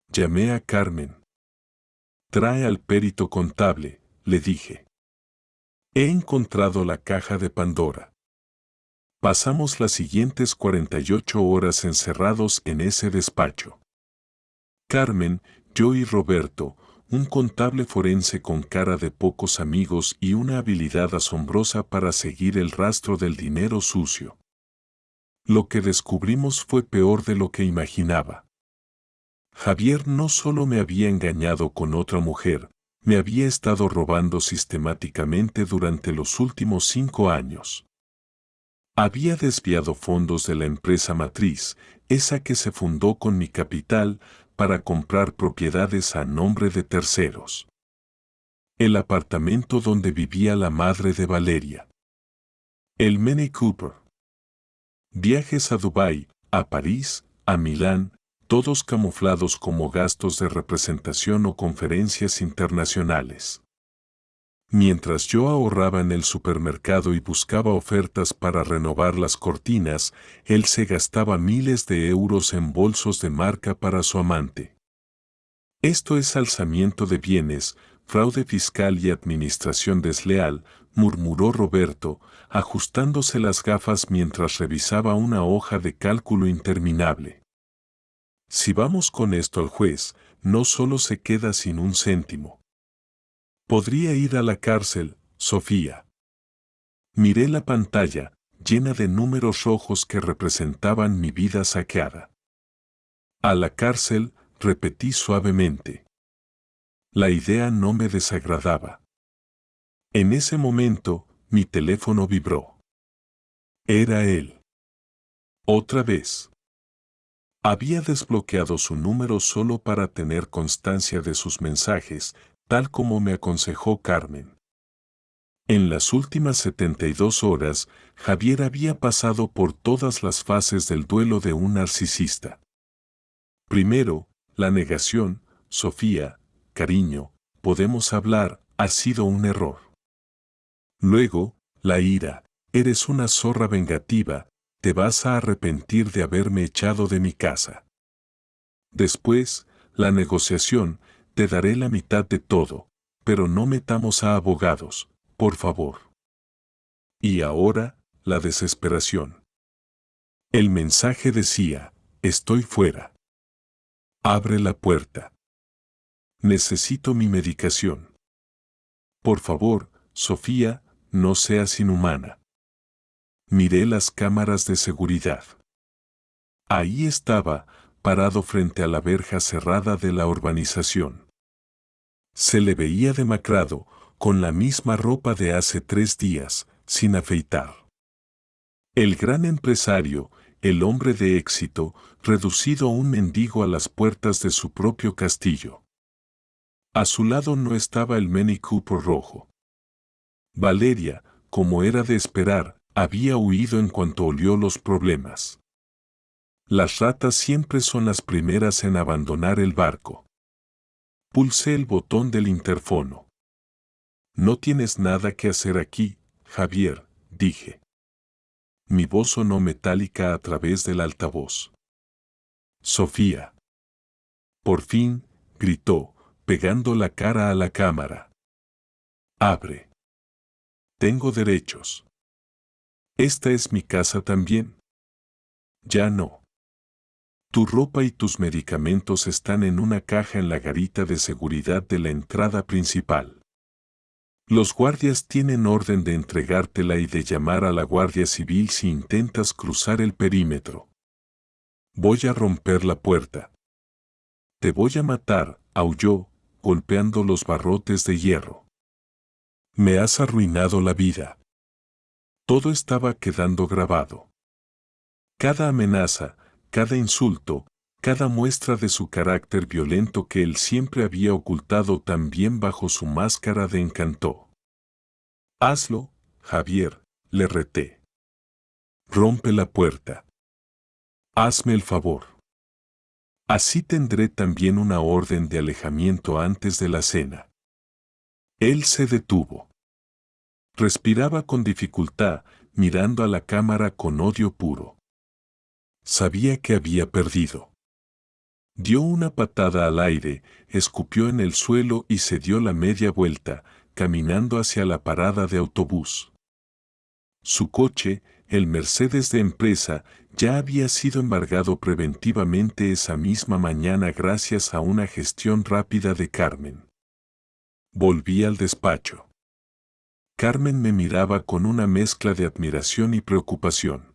Llamé a Carmen. Trae al perito contable, le dije. He encontrado la caja de Pandora. Pasamos las siguientes 48 horas encerrados en ese despacho. Carmen, yo y Roberto, un contable forense con cara de pocos amigos y una habilidad asombrosa para seguir el rastro del dinero sucio. Lo que descubrimos fue peor de lo que imaginaba. Javier no solo me había engañado con otra mujer, me había estado robando sistemáticamente durante los últimos 5 años. Había desviado fondos de la empresa matriz, esa que se fundó con mi capital, para comprar propiedades a nombre de terceros. El apartamento donde vivía la madre de Valeria. El Mini Cooper. Viajes a Dubái, a París, a Milán, todos camuflados como gastos de representación o conferencias internacionales. Mientras yo ahorraba en el supermercado y buscaba ofertas para renovar las cortinas, él se gastaba miles de euros en bolsos de marca para su amante. Esto es alzamiento de bienes, fraude fiscal y administración desleal, murmuró Roberto, ajustándose las gafas mientras revisaba una hoja de cálculo interminable. Si vamos con esto al juez, no solo se queda sin un céntimo. Podría ir a la cárcel, Sofía. Miré la pantalla, llena de números rojos que representaban mi vida saqueada. A la cárcel, repetí suavemente. La idea no me desagradaba. En ese momento, mi teléfono vibró. Era él. Otra vez. Había desbloqueado su número solo para tener constancia de sus mensajes, tal como me aconsejó Carmen. En las últimas 72 horas, Javier había pasado por todas las fases del duelo de un narcisista. Primero, la negación, Sofía, cariño, podemos hablar, ha sido un error. Luego, la ira, eres una zorra vengativa, te vas a arrepentir de haberme echado de mi casa. Después, la negociación, te daré la mitad de todo, pero no metamos a abogados, por favor. Y ahora, la desesperación. El mensaje decía, estoy fuera. Abre la puerta. Necesito mi medicación. Por favor, Sofía, no seas inhumana. Miré las cámaras de seguridad. Ahí estaba, parado frente a la verja cerrada de la urbanización. Se le veía demacrado, con la misma ropa de hace 3 días, sin afeitar. El gran empresario, el hombre de éxito, reducido a un mendigo a las puertas de su propio castillo. A su lado no estaba el Mini Cooper rojo. Valeria, como era de esperar, había huido en cuanto olió los problemas. Las ratas siempre son las primeras en abandonar el barco. Pulsé el botón del interfono. No tienes nada que hacer aquí, Javier, dije. Mi voz sonó metálica a través del altavoz. Sofía. Por fin, gritó, pegando la cara a la cámara. Abre. Tengo derechos. Esta es mi casa también. Ya no. Tu ropa y tus medicamentos están en una caja en la garita de seguridad de la entrada principal. Los guardias tienen orden de entregártela y de llamar a la Guardia Civil si intentas cruzar el perímetro. Voy a romper la puerta. Te voy a matar, aulló, golpeando los barrotes de hierro. Me has arruinado la vida. Todo estaba quedando grabado. Cada amenaza, cada insulto, cada muestra de su carácter violento que él siempre había ocultado también bajo su máscara de encanto. Hazlo, Javier, le reté. Rompe la puerta. Hazme el favor. Así tendré también una orden de alejamiento antes de la cena. Él se detuvo. Respiraba con dificultad, mirando a la cámara con odio puro. Sabía que había perdido. Dio una patada al aire, escupió en el suelo y se dio la media vuelta, caminando hacia la parada de autobús. Su coche, el Mercedes de empresa, ya había sido embargado preventivamente esa misma mañana gracias a una gestión rápida de Carmen. Volví al despacho. Carmen me miraba con una mezcla de admiración y preocupación.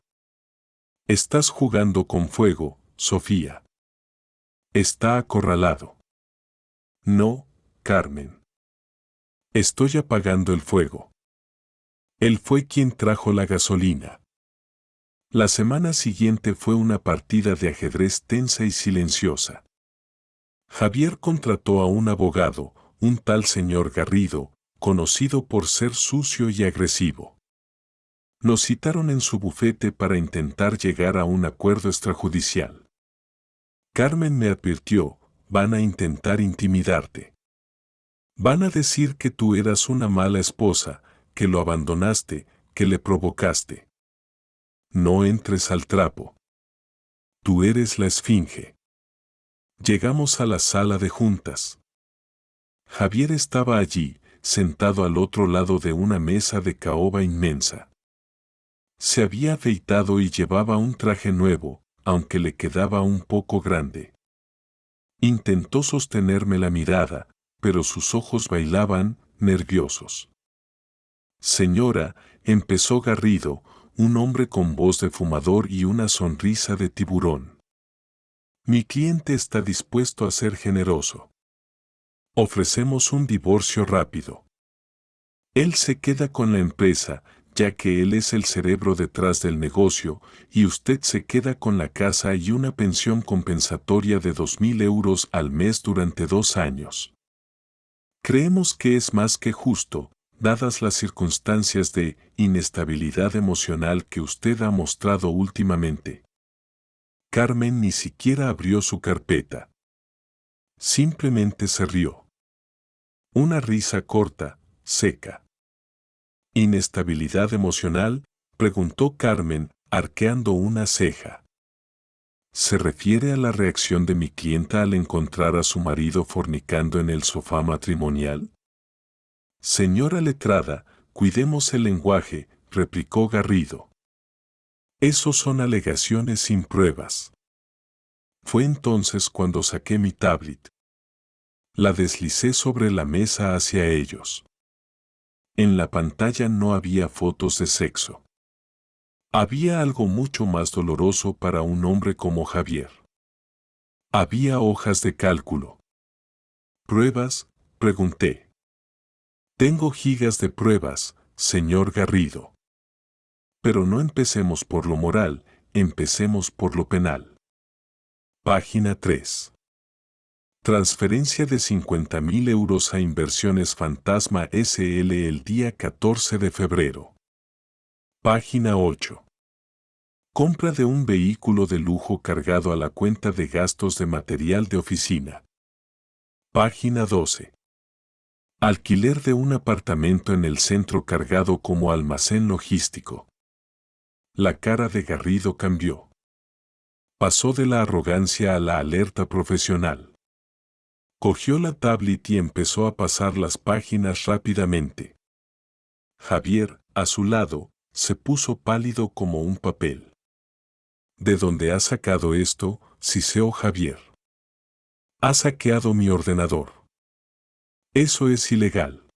Estás jugando con fuego, Sofía. Está acorralado. No, Carmen. Estoy apagando el fuego. Él fue quien trajo la gasolina. La semana siguiente fue una partida de ajedrez tensa y silenciosa. Javier contrató a un abogado, un tal señor Garrido, conocido por ser sucio y agresivo. Nos citaron en su bufete para intentar llegar a un acuerdo extrajudicial. Carmen me advirtió, van a intentar intimidarte. Van a decir que tú eras una mala esposa, que lo abandonaste, que le provocaste. No entres al trapo. Tú eres la esfinge. Llegamos a la sala de juntas. Javier estaba allí, sentado al otro lado de una mesa de caoba inmensa. Se había afeitado y llevaba un traje nuevo, aunque le quedaba un poco grande. Intentó sostenerme la mirada, pero sus ojos bailaban, nerviosos. Señora, empezó Garrido, un hombre con voz de fumador y una sonrisa de tiburón. Mi cliente está dispuesto a ser generoso. Ofrecemos un divorcio rápido. Él se queda con la empresa, ya que él es el cerebro detrás del negocio, y usted se queda con la casa y una pensión compensatoria de 2.000 euros al mes durante 2 años. Creemos que es más que justo, dadas las circunstancias de inestabilidad emocional que usted ha mostrado últimamente. Carmen ni siquiera abrió su carpeta. Simplemente se rió. Una risa corta, seca. ¿Inestabilidad emocional?, preguntó Carmen, arqueando una ceja. ¿Se refiere a la reacción de mi clienta al encontrar a su marido fornicando en el sofá matrimonial? Señora letrada, cuidemos el lenguaje, replicó Garrido. Esos son alegaciones sin pruebas. Fue entonces cuando saqué mi tablet. La deslicé sobre la mesa hacia ellos. En la pantalla no había fotos de sexo. Había algo mucho más doloroso para un hombre como Javier. Había hojas de cálculo. ¿Pruebas?, pregunté. Tengo gigas de pruebas, señor Garrido. Pero no empecemos por lo moral, empecemos por lo penal. Página 3. Transferencia de 50.000 euros a Inversiones Fantasma S.L. el día 14 de febrero. Página 8. Compra de un vehículo de lujo cargado a la cuenta de gastos de material de oficina. Página 12. Alquiler de un apartamento en el centro cargado como almacén logístico. La cara de Garrido cambió. Pasó de la arrogancia a la alerta profesional. Cogió la tablet y empezó a pasar las páginas rápidamente. Javier, a su lado, se puso pálido como un papel. ¿De dónde has sacado esto?, siseó Javier. Ha saqueado mi ordenador. Eso es ilegal.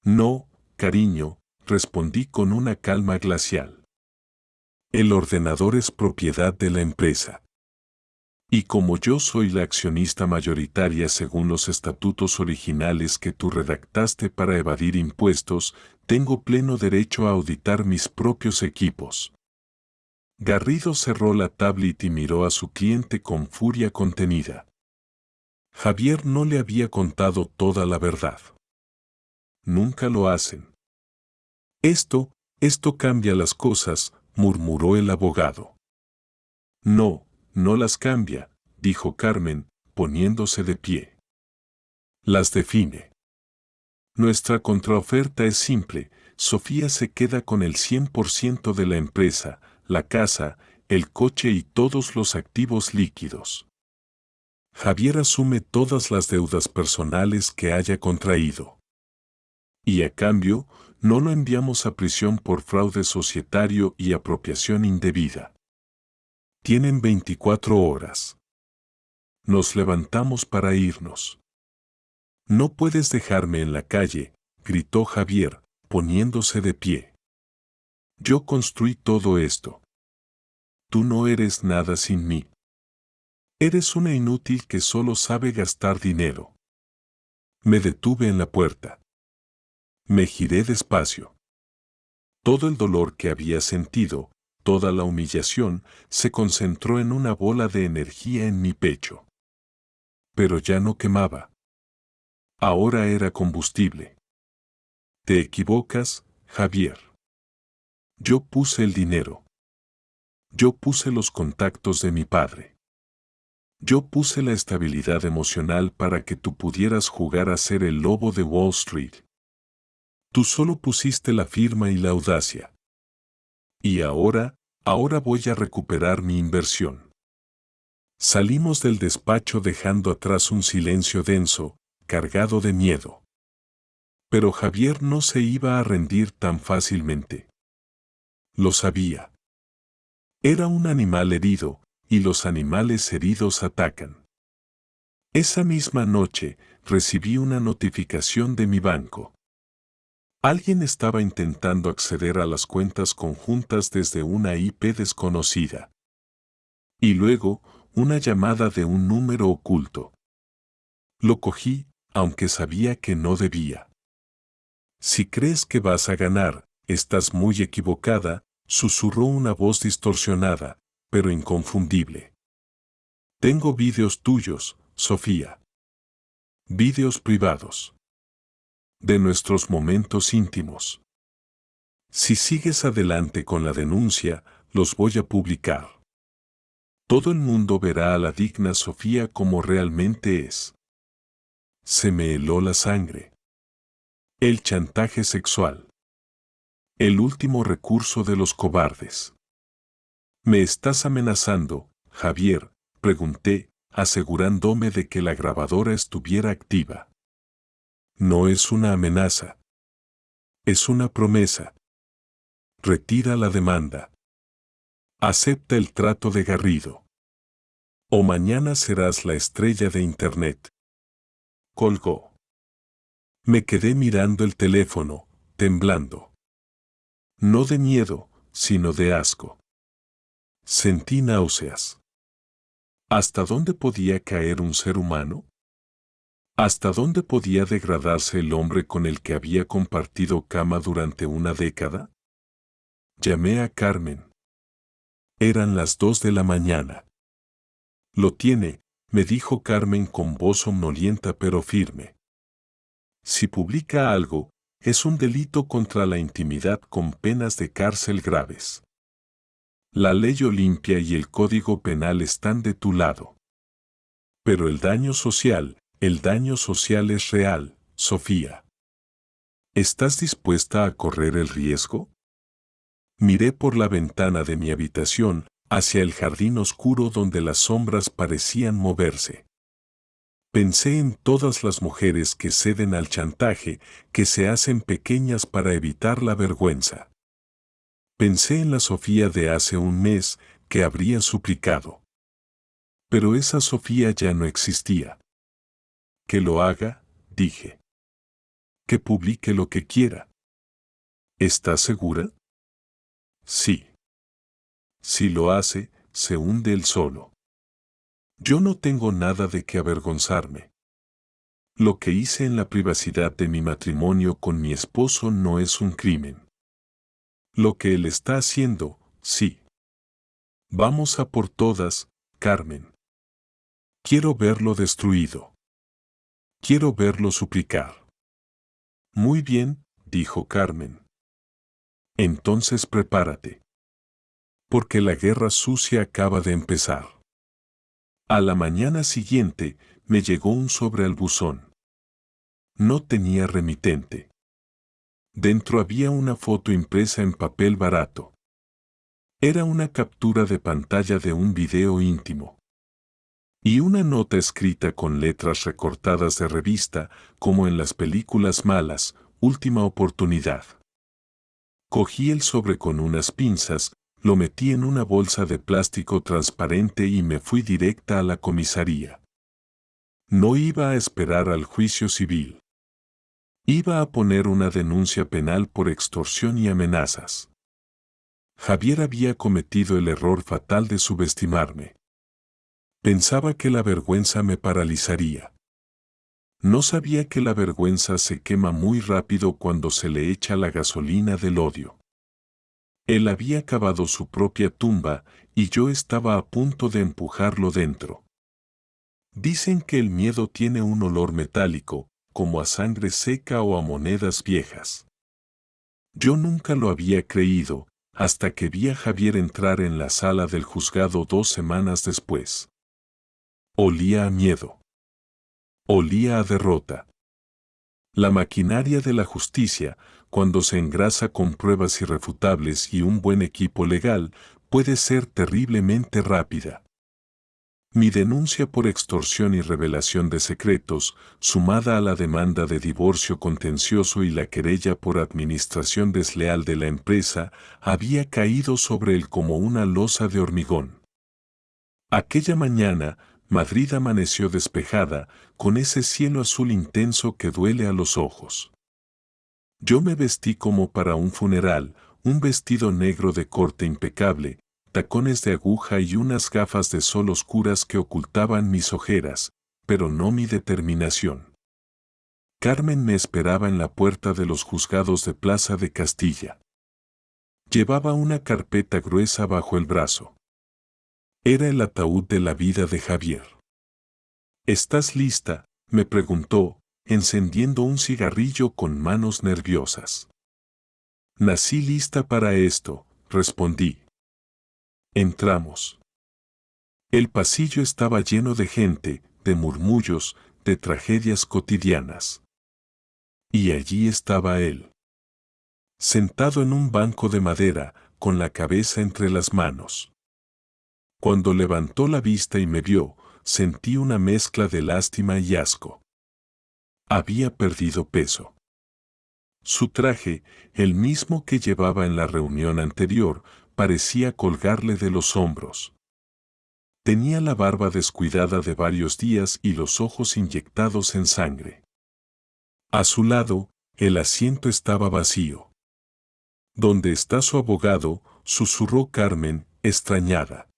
No, cariño, respondí con una calma glacial. El ordenador es propiedad de la empresa. Y como yo soy la accionista mayoritaria según los estatutos originales que tú redactaste para evadir impuestos, tengo pleno derecho a auditar mis propios equipos. Garrido cerró la tablet y miró a su cliente con furia contenida. Javier no le había contado toda la verdad. Nunca lo hacen. Esto cambia las cosas, murmuró el abogado. No, no las cambia, dijo Carmen, poniéndose de pie. Las define. Nuestra contraoferta es simple: Sofía se queda con el 100% de la empresa, la casa, el coche y todos los activos líquidos. Javier asume todas las deudas personales que haya contraído. Y a cambio, no lo enviamos a prisión por fraude societario y apropiación indebida. Tienen 24 horas. Nos levantamos para irnos. No puedes dejarme en la calle, gritó Javier, poniéndose de pie. Yo construí todo esto. Tú no eres nada sin mí. Eres una inútil que solo sabe gastar dinero. Me detuve en la puerta. Me giré despacio. Todo el dolor que había sentido, toda la humillación, se concentró en una bola de energía en mi pecho. Pero ya no quemaba. Ahora era combustible. Te equivocas, Javier. Yo puse el dinero. Yo puse los contactos de mi padre. Yo puse la estabilidad emocional para que tú pudieras jugar a ser el lobo de Wall Street. Tú solo pusiste la firma y la audacia. Y ahora voy a recuperar mi inversión. Salimos del despacho dejando atrás un silencio denso, cargado de miedo. Pero Javier no se iba a rendir tan fácilmente. Lo sabía. Era un animal herido, y los animales heridos atacan. Esa misma noche, recibí una notificación de mi banco. Alguien estaba intentando acceder a las cuentas conjuntas desde una IP desconocida. Y luego, una llamada de un número oculto. Lo cogí, aunque sabía que no debía. Si crees que vas a ganar, estás muy equivocada, susurró una voz distorsionada, pero inconfundible. Tengo vídeos tuyos, Sofía. Vídeos privados. De nuestros momentos íntimos. Si sigues adelante con la denuncia, los voy a publicar. Todo el mundo verá a la digna Sofía como realmente es. Se me heló la sangre. El chantaje sexual. El último recurso de los cobardes. ¿Me estás amenazando, Javier?, pregunté, asegurándome de que la grabadora estuviera activa. No es una amenaza. Es una promesa. Retira la demanda. Acepta el trato de Garrido. O mañana serás la estrella de Internet. Colgó. Me quedé mirando el teléfono, temblando. No de miedo, sino de asco. Sentí náuseas. ¿Hasta dónde podía caer un ser humano? ¿Hasta dónde podía degradarse el hombre con el que había compartido cama durante una década? Llamé a Carmen. Eran las 2 de la mañana. Lo tiene, me dijo Carmen con voz somnolienta pero firme. Si publica algo, es un delito contra la intimidad con penas de cárcel graves. La ley Olimpia y el Código Penal están de tu lado. Pero el daño social es real, Sofía. ¿Estás dispuesta a correr el riesgo? Miré por la ventana de mi habitación, hacia el jardín oscuro donde las sombras parecían moverse. Pensé en todas las mujeres que ceden al chantaje, que se hacen pequeñas para evitar la vergüenza. Pensé en la Sofía de hace un mes, que habría suplicado. Pero esa Sofía ya no existía. Que lo haga, dije. Que publique lo que quiera. ¿Estás segura? Sí. Si lo hace, se hunde él solo. Yo no tengo nada de qué avergonzarme. Lo que hice en la privacidad de mi matrimonio con mi esposo no es un crimen. Lo que él está haciendo, sí. Vamos a por todas, Carmen. Quiero verlo destruido. Quiero verlo suplicar. Muy bien, dijo Carmen. Entonces prepárate. Porque la guerra sucia acaba de empezar. A la mañana siguiente, me llegó un sobre al buzón. No tenía remitente. Dentro había una foto impresa en papel barato. Era una captura de pantalla de un video íntimo. Y una nota escrita con letras recortadas de revista, como en las películas malas, última oportunidad. Cogí el sobre con unas pinzas, lo metí en una bolsa de plástico transparente y me fui directa a la comisaría. No iba a esperar al juicio civil. Iba a poner una denuncia penal por extorsión y amenazas. Javier había cometido el error fatal de subestimarme. Pensaba que la vergüenza me paralizaría. No sabía que la vergüenza se quema muy rápido cuando se le echa la gasolina del odio. Él había cavado su propia tumba y yo estaba a punto de empujarlo dentro. Dicen que el miedo tiene un olor metálico, como a sangre seca o a monedas viejas. Yo nunca lo había creído, hasta que vi a Javier entrar en la sala del juzgado 2 semanas después. Olía a miedo. Olía a derrota. La maquinaria de la justicia, cuando se engrasa con pruebas irrefutables y un buen equipo legal, puede ser terriblemente rápida. Mi denuncia por extorsión y revelación de secretos, sumada a la demanda de divorcio contencioso y la querella por administración desleal de la empresa, había caído sobre él como una losa de hormigón. Aquella mañana, Madrid amaneció despejada, con ese cielo azul intenso que duele a los ojos. Yo me vestí como para un funeral, un vestido negro de corte impecable, tacones de aguja y unas gafas de sol oscuras que ocultaban mis ojeras, pero no mi determinación. Carmen me esperaba en la puerta de los juzgados de Plaza de Castilla. Llevaba una carpeta gruesa bajo el brazo. Era el ataúd de la vida de Javier. ¿Estás lista?, me preguntó, encendiendo un cigarrillo con manos nerviosas. Nací lista para esto, respondí. Entramos. El pasillo estaba lleno de gente, de murmullos, de tragedias cotidianas. Y allí estaba él. Sentado en un banco de madera, con la cabeza entre las manos. Cuando levantó la vista y me vio, sentí una mezcla de lástima y asco. Había perdido peso. Su traje, el mismo que llevaba en la reunión anterior, parecía colgarle de los hombros. Tenía la barba descuidada de varios días y los ojos inyectados en sangre. A su lado, el asiento estaba vacío. ¿Dónde está su abogado?, susurró Carmen, extrañada.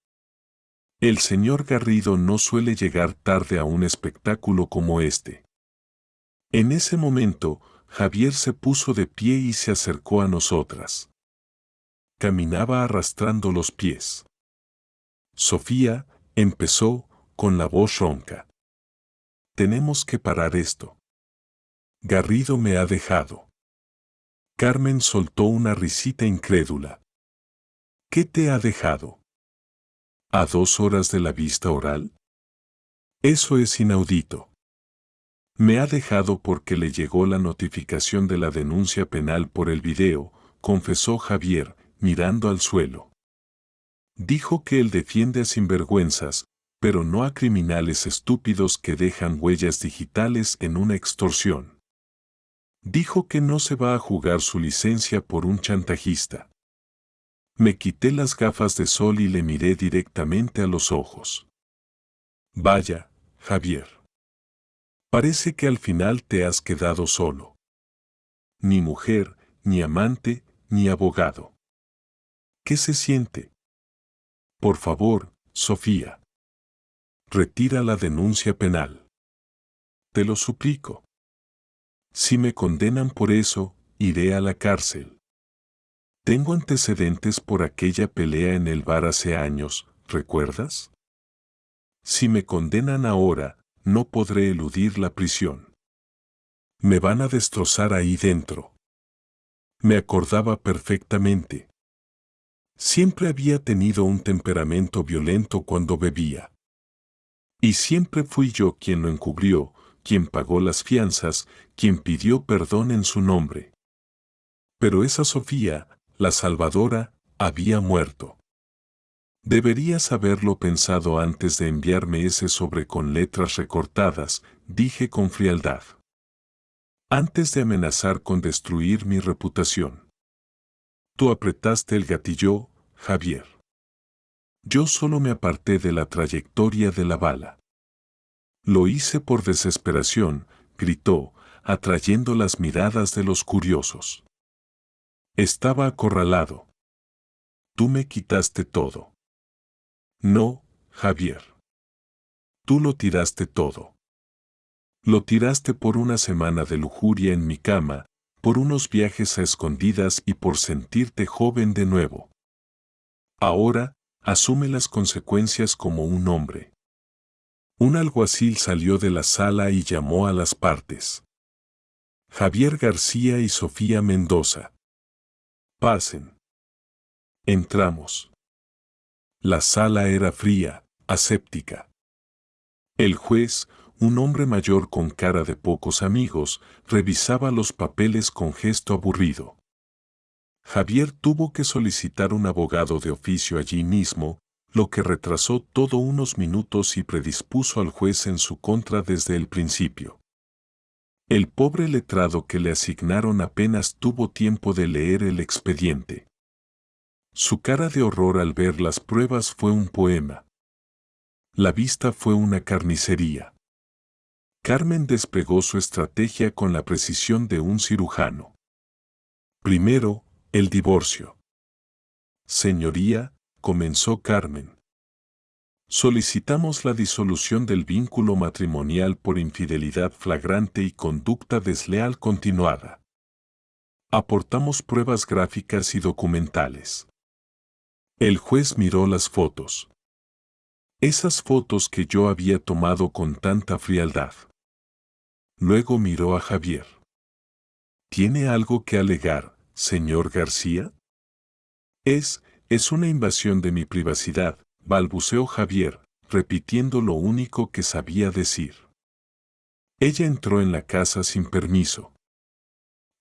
El señor Garrido no suele llegar tarde a un espectáculo como este. En ese momento, Javier se puso de pie y se acercó a nosotras. Caminaba arrastrando los pies. Sofía, empezó, con la voz ronca. Tenemos que parar esto. Garrido me ha dejado. Carmen soltó una risita incrédula. ¿Qué te ha dejado? ¿A 2 horas de la vista oral? Eso es inaudito. Me ha dejado porque le llegó la notificación de la denuncia penal por el video, confesó Javier, mirando al suelo. Dijo que él defiende a sinvergüenzas, pero no a criminales estúpidos que dejan huellas digitales en una extorsión. Dijo que no se va a jugar su licencia por un chantajista. Me quité las gafas de sol y le miré directamente a los ojos. Vaya, Javier. Parece que al final te has quedado solo. Ni mujer, ni amante, ni abogado. ¿Qué se siente? Por favor, Sofía. Retira la denuncia penal. Te lo suplico. Si me condenan por eso, iré a la cárcel. Tengo antecedentes por aquella pelea en el bar hace años, ¿recuerdas? Si me condenan ahora, no podré eludir la prisión. Me van a destrozar ahí dentro. Me acordaba perfectamente. Siempre había tenido un temperamento violento cuando bebía. Y siempre fui yo quien lo encubrió, quien pagó las fianzas, quien pidió perdón en su nombre. Pero esa Sofía, la salvadora, había muerto. Deberías haberlo pensado antes de enviarme ese sobre con letras recortadas, dije con frialdad. Antes de amenazar con destruir mi reputación. Tú apretaste el gatillo, Javier. Yo solo me aparté de la trayectoria de la bala. Lo hice por desesperación, gritó, atrayendo las miradas de los curiosos. Estaba acorralado. Tú me quitaste todo. No, Javier. Tú lo tiraste todo. Lo tiraste por una semana de lujuria en mi cama, por unos viajes a escondidas y por sentirte joven de nuevo. Ahora, asume las consecuencias como un hombre. Un alguacil salió de la sala y llamó a las partes. Javier García y Sofía Mendoza. Pasen. Entramos. La sala era fría, aséptica. El juez, un hombre mayor con cara de pocos amigos, revisaba los papeles con gesto aburrido. Javier tuvo que solicitar un abogado de oficio allí mismo, lo que retrasó todo unos minutos y predispuso al juez en su contra desde el principio. El pobre letrado que le asignaron apenas tuvo tiempo de leer el expediente. Su cara de horror al ver las pruebas fue un poema. La vista fue una carnicería. Carmen desplegó su estrategia con la precisión de un cirujano. Primero, el divorcio. Señoría, comenzó Carmen. Solicitamos la disolución del vínculo matrimonial por infidelidad flagrante y conducta desleal continuada. Aportamos pruebas gráficas y documentales. El juez miró las fotos. Esas fotos que yo había tomado con tanta frialdad. Luego miró a Javier. ¿Tiene algo que alegar, señor García? Es una invasión de mi privacidad, balbuceó Javier, repitiendo lo único que sabía decir. Ella entró en la casa sin permiso.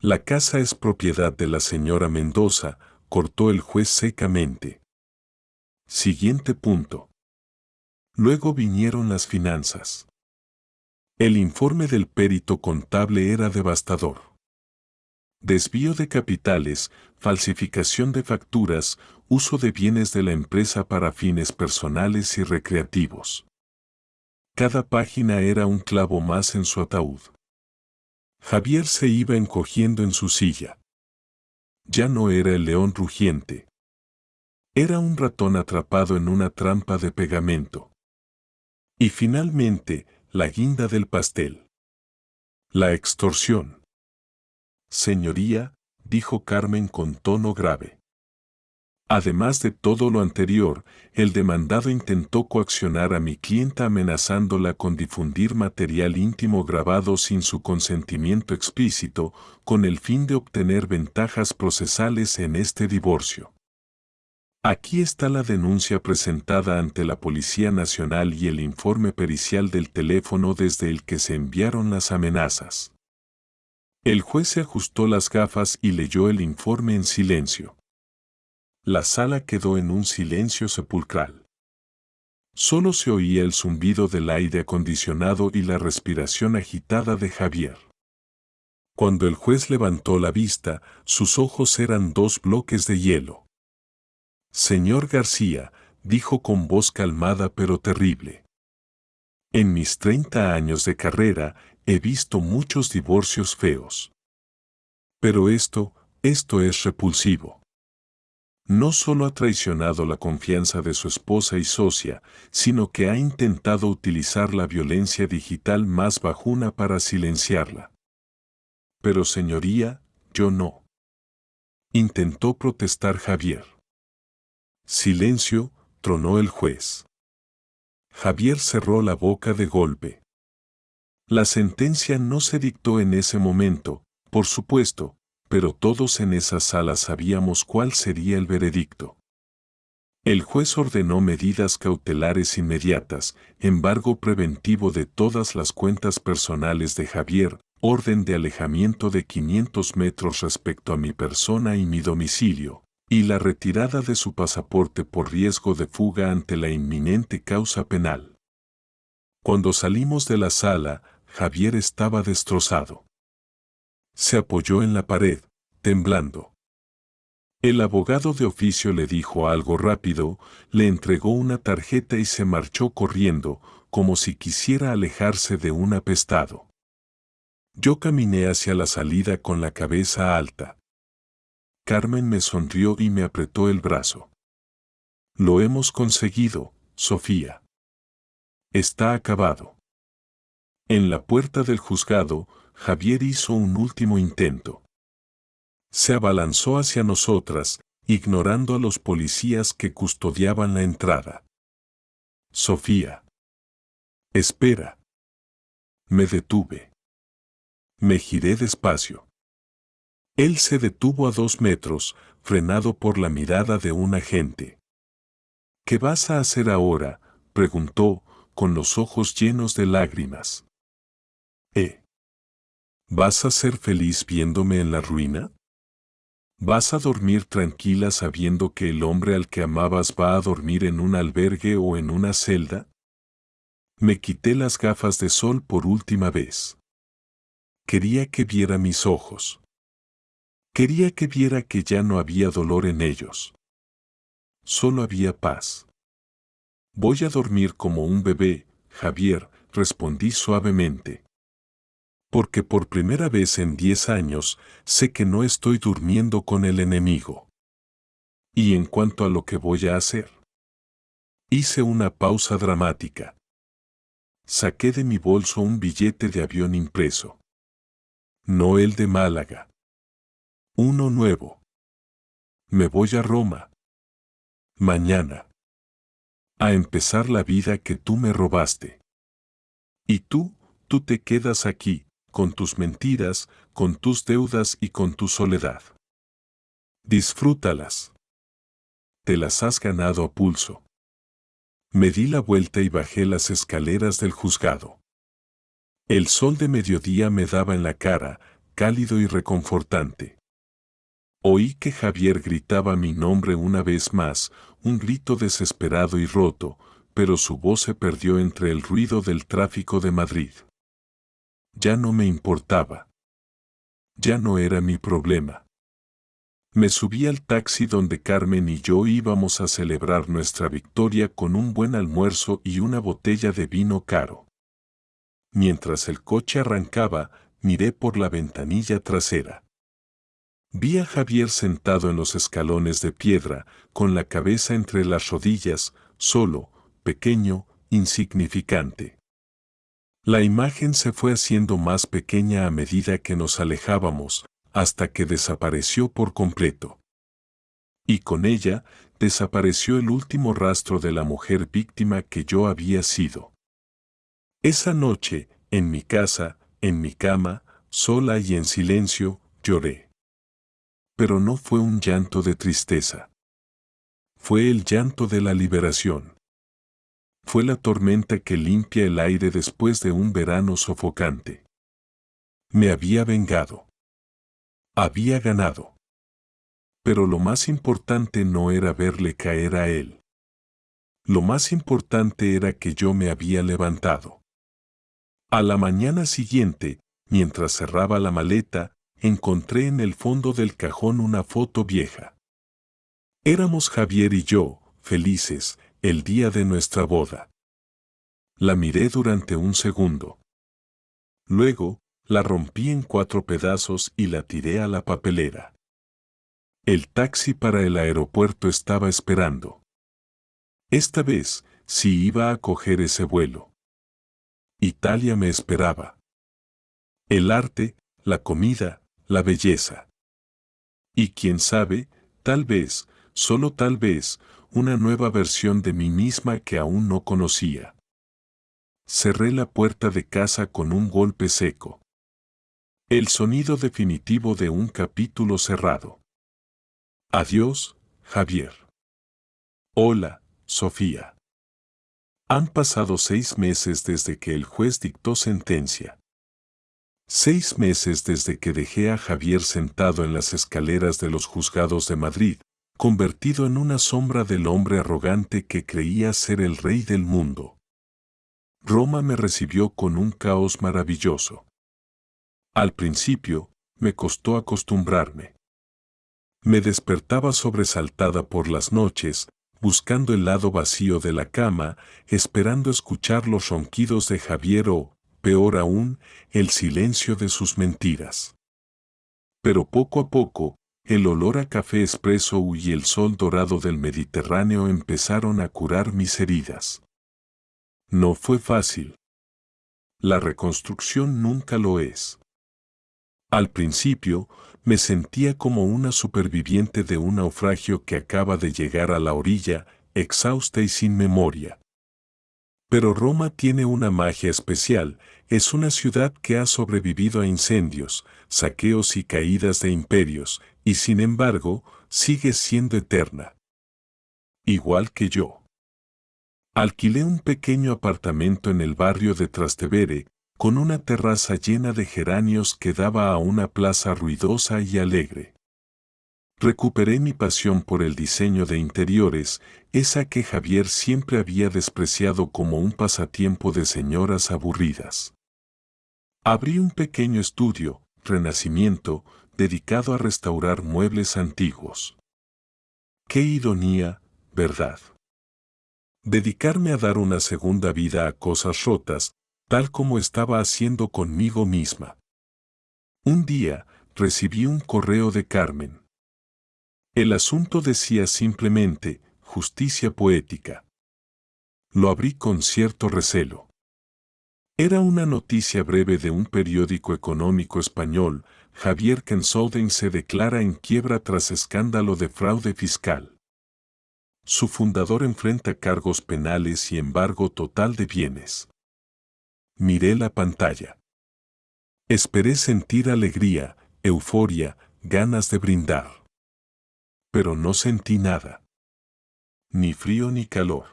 La casa es propiedad de la señora Mendoza, cortó el juez secamente. Siguiente punto. Luego vinieron las finanzas. El informe del perito contable era devastador. Desvío de capitales, falsificación de facturas, uso de bienes de la empresa para fines personales y recreativos. Cada página era un clavo más en su ataúd. Javier se iba encogiendo en su silla. Ya no era el león rugiente. Era un ratón atrapado en una trampa de pegamento. Y finalmente, la guinda del pastel. La extorsión. Señoría, dijo Carmen con tono grave. Además de todo lo anterior, el demandado intentó coaccionar a mi clienta amenazándola con difundir material íntimo grabado sin su consentimiento explícito, con el fin de obtener ventajas procesales en este divorcio. Aquí está la denuncia presentada ante la Policía Nacional y el informe pericial del teléfono desde el que se enviaron las amenazas. El juez se ajustó las gafas y leyó el informe en silencio. La sala quedó en un silencio sepulcral. Solo se oía el zumbido del aire acondicionado y la respiración agitada de Javier. Cuando el juez levantó la vista, sus ojos eran dos bloques de hielo. Señor García, dijo con voz calmada pero terrible. En mis 30 años de carrera, he visto muchos divorcios feos. Pero esto es repulsivo. No solo ha traicionado la confianza de su esposa y socia, sino que ha intentado utilizar la violencia digital más bajuna para silenciarla. Pero señoría, yo no. Intentó protestar Javier. Silencio, tronó el juez. Javier cerró la boca de golpe. La sentencia no se dictó en ese momento, por supuesto, pero todos en esa sala sabíamos cuál sería el veredicto. El juez ordenó medidas cautelares inmediatas, embargo preventivo de todas las cuentas personales de Javier, orden de alejamiento de 500 metros respecto a mi persona y mi domicilio, y la retirada de su pasaporte por riesgo de fuga ante la inminente causa penal. Cuando salimos de la sala, Javier estaba destrozado. Se apoyó en la pared, temblando. El abogado de oficio le dijo algo rápido, le entregó una tarjeta y se marchó corriendo, como si quisiera alejarse de un apestado. Yo caminé hacia la salida con la cabeza alta. Carmen me sonrió y me apretó el brazo. Lo hemos conseguido, Sofía. Está acabado. En la puerta del juzgado, Javier hizo un último intento. Se abalanzó hacia nosotras, ignorando a los policías que custodiaban la entrada. Sofía. Espera. Me detuve. Me giré despacio. Él se detuvo a 2 metros, frenado por la mirada de un agente. ¿Qué vas a hacer ahora?, preguntó, con los ojos llenos de lágrimas. ¿Vas a ser feliz viéndome en la ruina? ¿Vas a dormir tranquila sabiendo que el hombre al que amabas va a dormir en un albergue o en una celda? Me quité las gafas de sol por última vez. Quería que viera mis ojos. Quería que viera que ya no había dolor en ellos. Solo había paz. Voy a dormir como un bebé, Javier, respondí suavemente. Porque por primera vez en 10 años, sé que no estoy durmiendo con el enemigo. Y en cuanto a lo que voy a hacer. Hice una pausa dramática. Saqué de mi bolso un billete de avión impreso. No el de Málaga. Uno nuevo. Me voy a Roma. Mañana. A empezar la vida que tú me robaste. Y tú te quedas aquí, con tus mentiras, con tus deudas y con tu soledad. Disfrútalas. Te las has ganado a pulso. Me di la vuelta y bajé las escaleras del juzgado. El sol de mediodía me daba en la cara, cálido y reconfortante. Oí que Javier gritaba mi nombre una vez más, un grito desesperado y roto, pero su voz se perdió entre el ruido del tráfico de Madrid. Ya no me importaba. Ya no era mi problema. Me subí al taxi donde Carmen y yo íbamos a celebrar nuestra victoria con un buen almuerzo y una botella de vino caro. Mientras el coche arrancaba, miré por la ventanilla trasera. Vi a Javier sentado en los escalones de piedra, con la cabeza entre las rodillas, solo, pequeño, insignificante. La imagen se fue haciendo más pequeña a medida que nos alejábamos, hasta que desapareció por completo. Y con ella, desapareció el último rastro de la mujer víctima que yo había sido. Esa noche, en mi casa, en mi cama, sola y en silencio, lloré. Pero no fue un llanto de tristeza. Fue el llanto de la liberación. Fue la tormenta que limpia el aire después de un verano sofocante. Me había vengado. Había ganado. Pero lo más importante no era verle caer a él. Lo más importante era que yo me había levantado. A la mañana siguiente, mientras cerraba la maleta, encontré en el fondo del cajón una foto vieja. Éramos Javier y yo, felices, el día de nuestra boda. La miré durante un segundo. Luego, la rompí en 4 pedazos y la tiré a la papelera. El taxi para el aeropuerto estaba esperando. Esta vez, sí iba a coger ese vuelo. Italia me esperaba. El arte, la comida, la belleza. Y quién sabe, tal vez, solo tal vez, una nueva versión de mí misma que aún no conocía. Cerré la puerta de casa con un golpe seco. El sonido definitivo de un capítulo cerrado. Adiós, Javier. Hola, Sofía. Han pasado 6 meses desde que el juez dictó sentencia. 6 meses desde que dejé a Javier sentado en las escaleras de los juzgados de Madrid, convertido en una sombra del hombre arrogante que creía ser el rey del mundo. Roma me recibió con un caos maravilloso. Al principio, me costó acostumbrarme. Me despertaba sobresaltada por las noches, buscando el lado vacío de la cama, esperando escuchar los ronquidos de Javier o, peor aún, el silencio de sus mentiras. Pero poco a poco, el olor a café expreso y el sol dorado del Mediterráneo empezaron a curar mis heridas. No fue fácil. La reconstrucción nunca lo es. Al principio, me sentía como una superviviente de un naufragio que acaba de llegar a la orilla, exhausta y sin memoria. Pero Roma tiene una magia especial, es una ciudad que ha sobrevivido a incendios, saqueos y caídas de imperios, y sin embargo, sigue siendo eterna. Igual que yo. Alquilé un pequeño apartamento en el barrio de Trastevere, con una terraza llena de geranios que daba a una plaza ruidosa y alegre. Recuperé mi pasión por el diseño de interiores, esa que Javier siempre había despreciado como un pasatiempo de señoras aburridas. Abrí un pequeño estudio, Renacimiento, dedicado a restaurar muebles antiguos. Qué ironía, ¿verdad? Dedicarme a dar una segunda vida a cosas rotas, tal como estaba haciendo conmigo misma. Un día, recibí un correo de Carmen. El asunto decía simplemente, justicia poética. Lo abrí con cierto recelo. Era una noticia breve de un periódico económico español. Javier Kensolden se declara en quiebra tras escándalo de fraude fiscal. Su fundador enfrenta cargos penales y embargo total de bienes. Miré la pantalla. Esperé sentir alegría, euforia, ganas de brindar. Pero no sentí nada. Ni frío ni calor.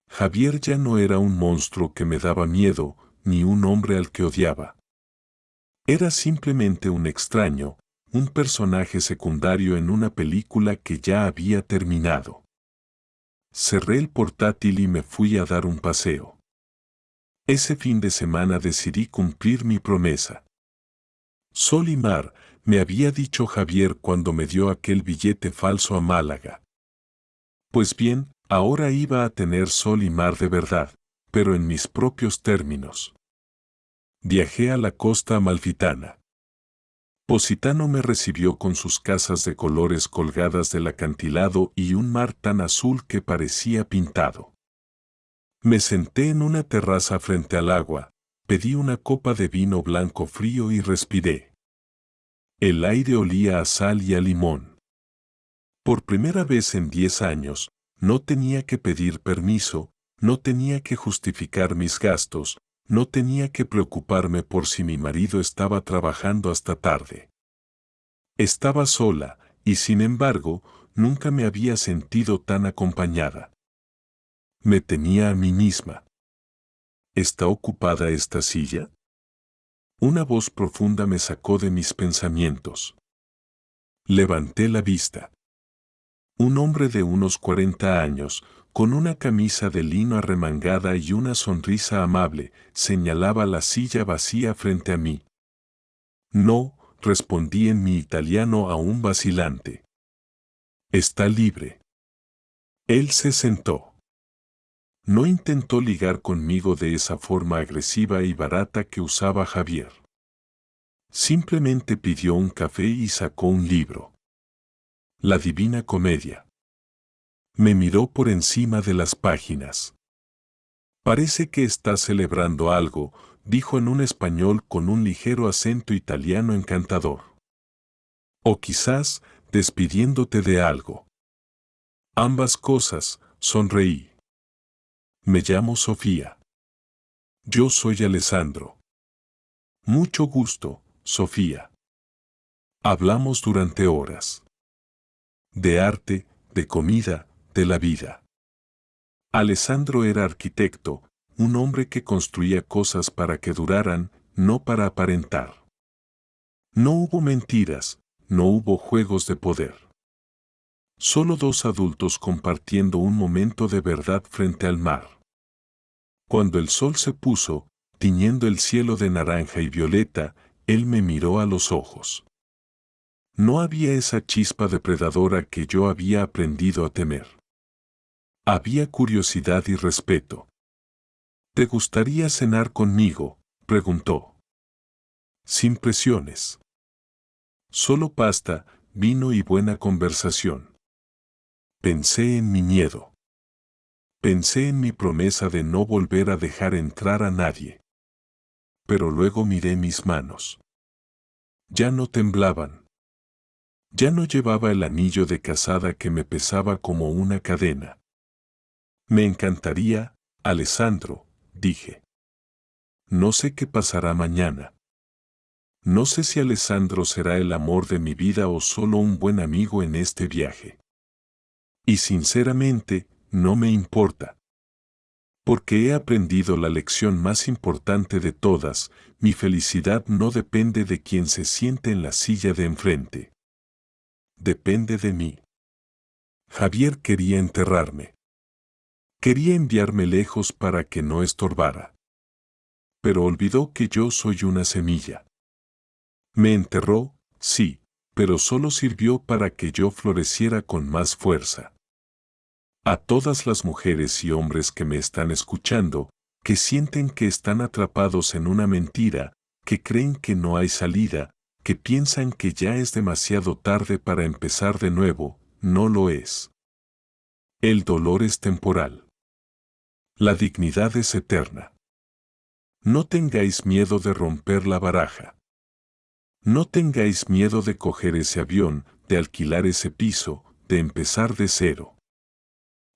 Javier ya no era un monstruo que me daba miedo, ni un hombre al que odiaba. Era simplemente un extraño, un personaje secundario en una película que ya había terminado. Cerré el portátil y me fui a dar un paseo. Ese fin de semana decidí cumplir mi promesa. Sol y mar, me había dicho Javier cuando me dio aquel billete falso a Málaga. Pues bien, ahora iba a tener sol y mar de verdad, pero en mis propios términos. Viajé a la costa amalfitana. Positano me recibió con sus casas de colores colgadas del acantilado y un mar tan azul que parecía pintado. Me senté en una terraza frente al agua, pedí una copa de vino blanco frío y respiré. El aire olía a sal y a limón. Por primera vez en 10 años, no tenía que pedir permiso, no tenía que justificar mis gastos, no tenía que preocuparme por si mi marido estaba trabajando hasta tarde. Estaba sola, y sin embargo, nunca me había sentido tan acompañada. Me tenía a mí misma. ¿Está ocupada esta silla? Una voz profunda me sacó de mis pensamientos. Levanté la vista. Un hombre de unos 40 años, con una camisa de lino arremangada y una sonrisa amable, señalaba la silla vacía frente a mí. No, respondí en mi italiano aún vacilante. Está libre. Él se sentó. No intentó ligar conmigo de esa forma agresiva y barata que usaba Javier. Simplemente pidió un café y sacó un libro. La Divina Comedia. Me miró por encima de las páginas. Parece que está celebrando algo, dijo en un español con un ligero acento italiano encantador. O quizás, despidiéndote de algo. Ambas cosas, sonreí. Me llamo Sofía. Yo soy Alessandro. Mucho gusto, Sofía. Hablamos durante horas. De arte, de comida, de la vida. Alessandro era arquitecto, un hombre que construía cosas para que duraran, no para aparentar. No hubo mentiras, no hubo juegos de poder. Solo dos adultos compartiendo un momento de verdad frente al mar. Cuando el sol se puso, tiñendo el cielo de naranja y violeta, él me miró a los ojos. No había esa chispa depredadora que yo había aprendido a temer. Había curiosidad y respeto. ¿Te gustaría cenar conmigo?, preguntó. Sin presiones. Solo pasta, vino y buena conversación. Pensé en mi miedo. Pensé en mi promesa de no volver a dejar entrar a nadie. Pero luego miré mis manos. Ya no temblaban. Ya no llevaba el anillo de casada que me pesaba como una cadena. Me encantaría, Alessandro, dije. No sé qué pasará mañana. No sé si Alessandro será el amor de mi vida o solo un buen amigo en este viaje. Y sinceramente, no me importa. Porque he aprendido la lección más importante de todas: mi felicidad no depende de quien se siente en la silla de enfrente. Depende de mí. Javier quería enterrarme. Quería enviarme lejos para que no estorbara. Pero olvidó que yo soy una semilla. Me enterró, sí, pero solo sirvió para que yo floreciera con más fuerza. A todas las mujeres y hombres que me están escuchando, que sienten que están atrapados en una mentira, que creen que no hay salida, que piensan que ya es demasiado tarde para empezar de nuevo, no lo es. El dolor es temporal. La dignidad es eterna. No tengáis miedo de romper la baraja. No tengáis miedo de coger ese avión, de alquilar ese piso, de empezar de cero.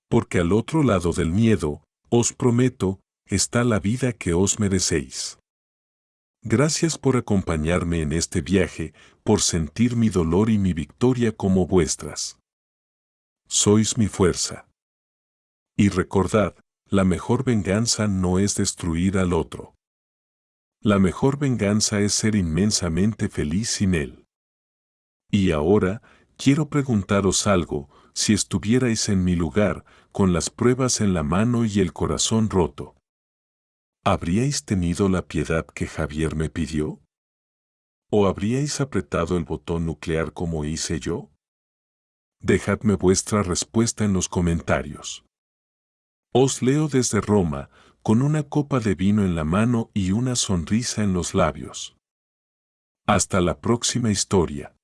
Porque al otro lado del miedo, os prometo, está la vida que os merecéis. Gracias por acompañarme en este viaje, por sentir mi dolor y mi victoria como vuestras. Sois mi fuerza. Y recordad, la mejor venganza no es destruir al otro. La mejor venganza es ser inmensamente feliz sin él. Y ahora, quiero preguntaros algo: si estuvierais en mi lugar, con las pruebas en la mano y el corazón roto, ¿habríais tenido la piedad que Javier me pidió? ¿O habríais apretado el botón nuclear como hice yo? Dejadme vuestra respuesta en los comentarios. Os leo desde Roma, con una copa de vino en la mano y una sonrisa en los labios. Hasta la próxima historia.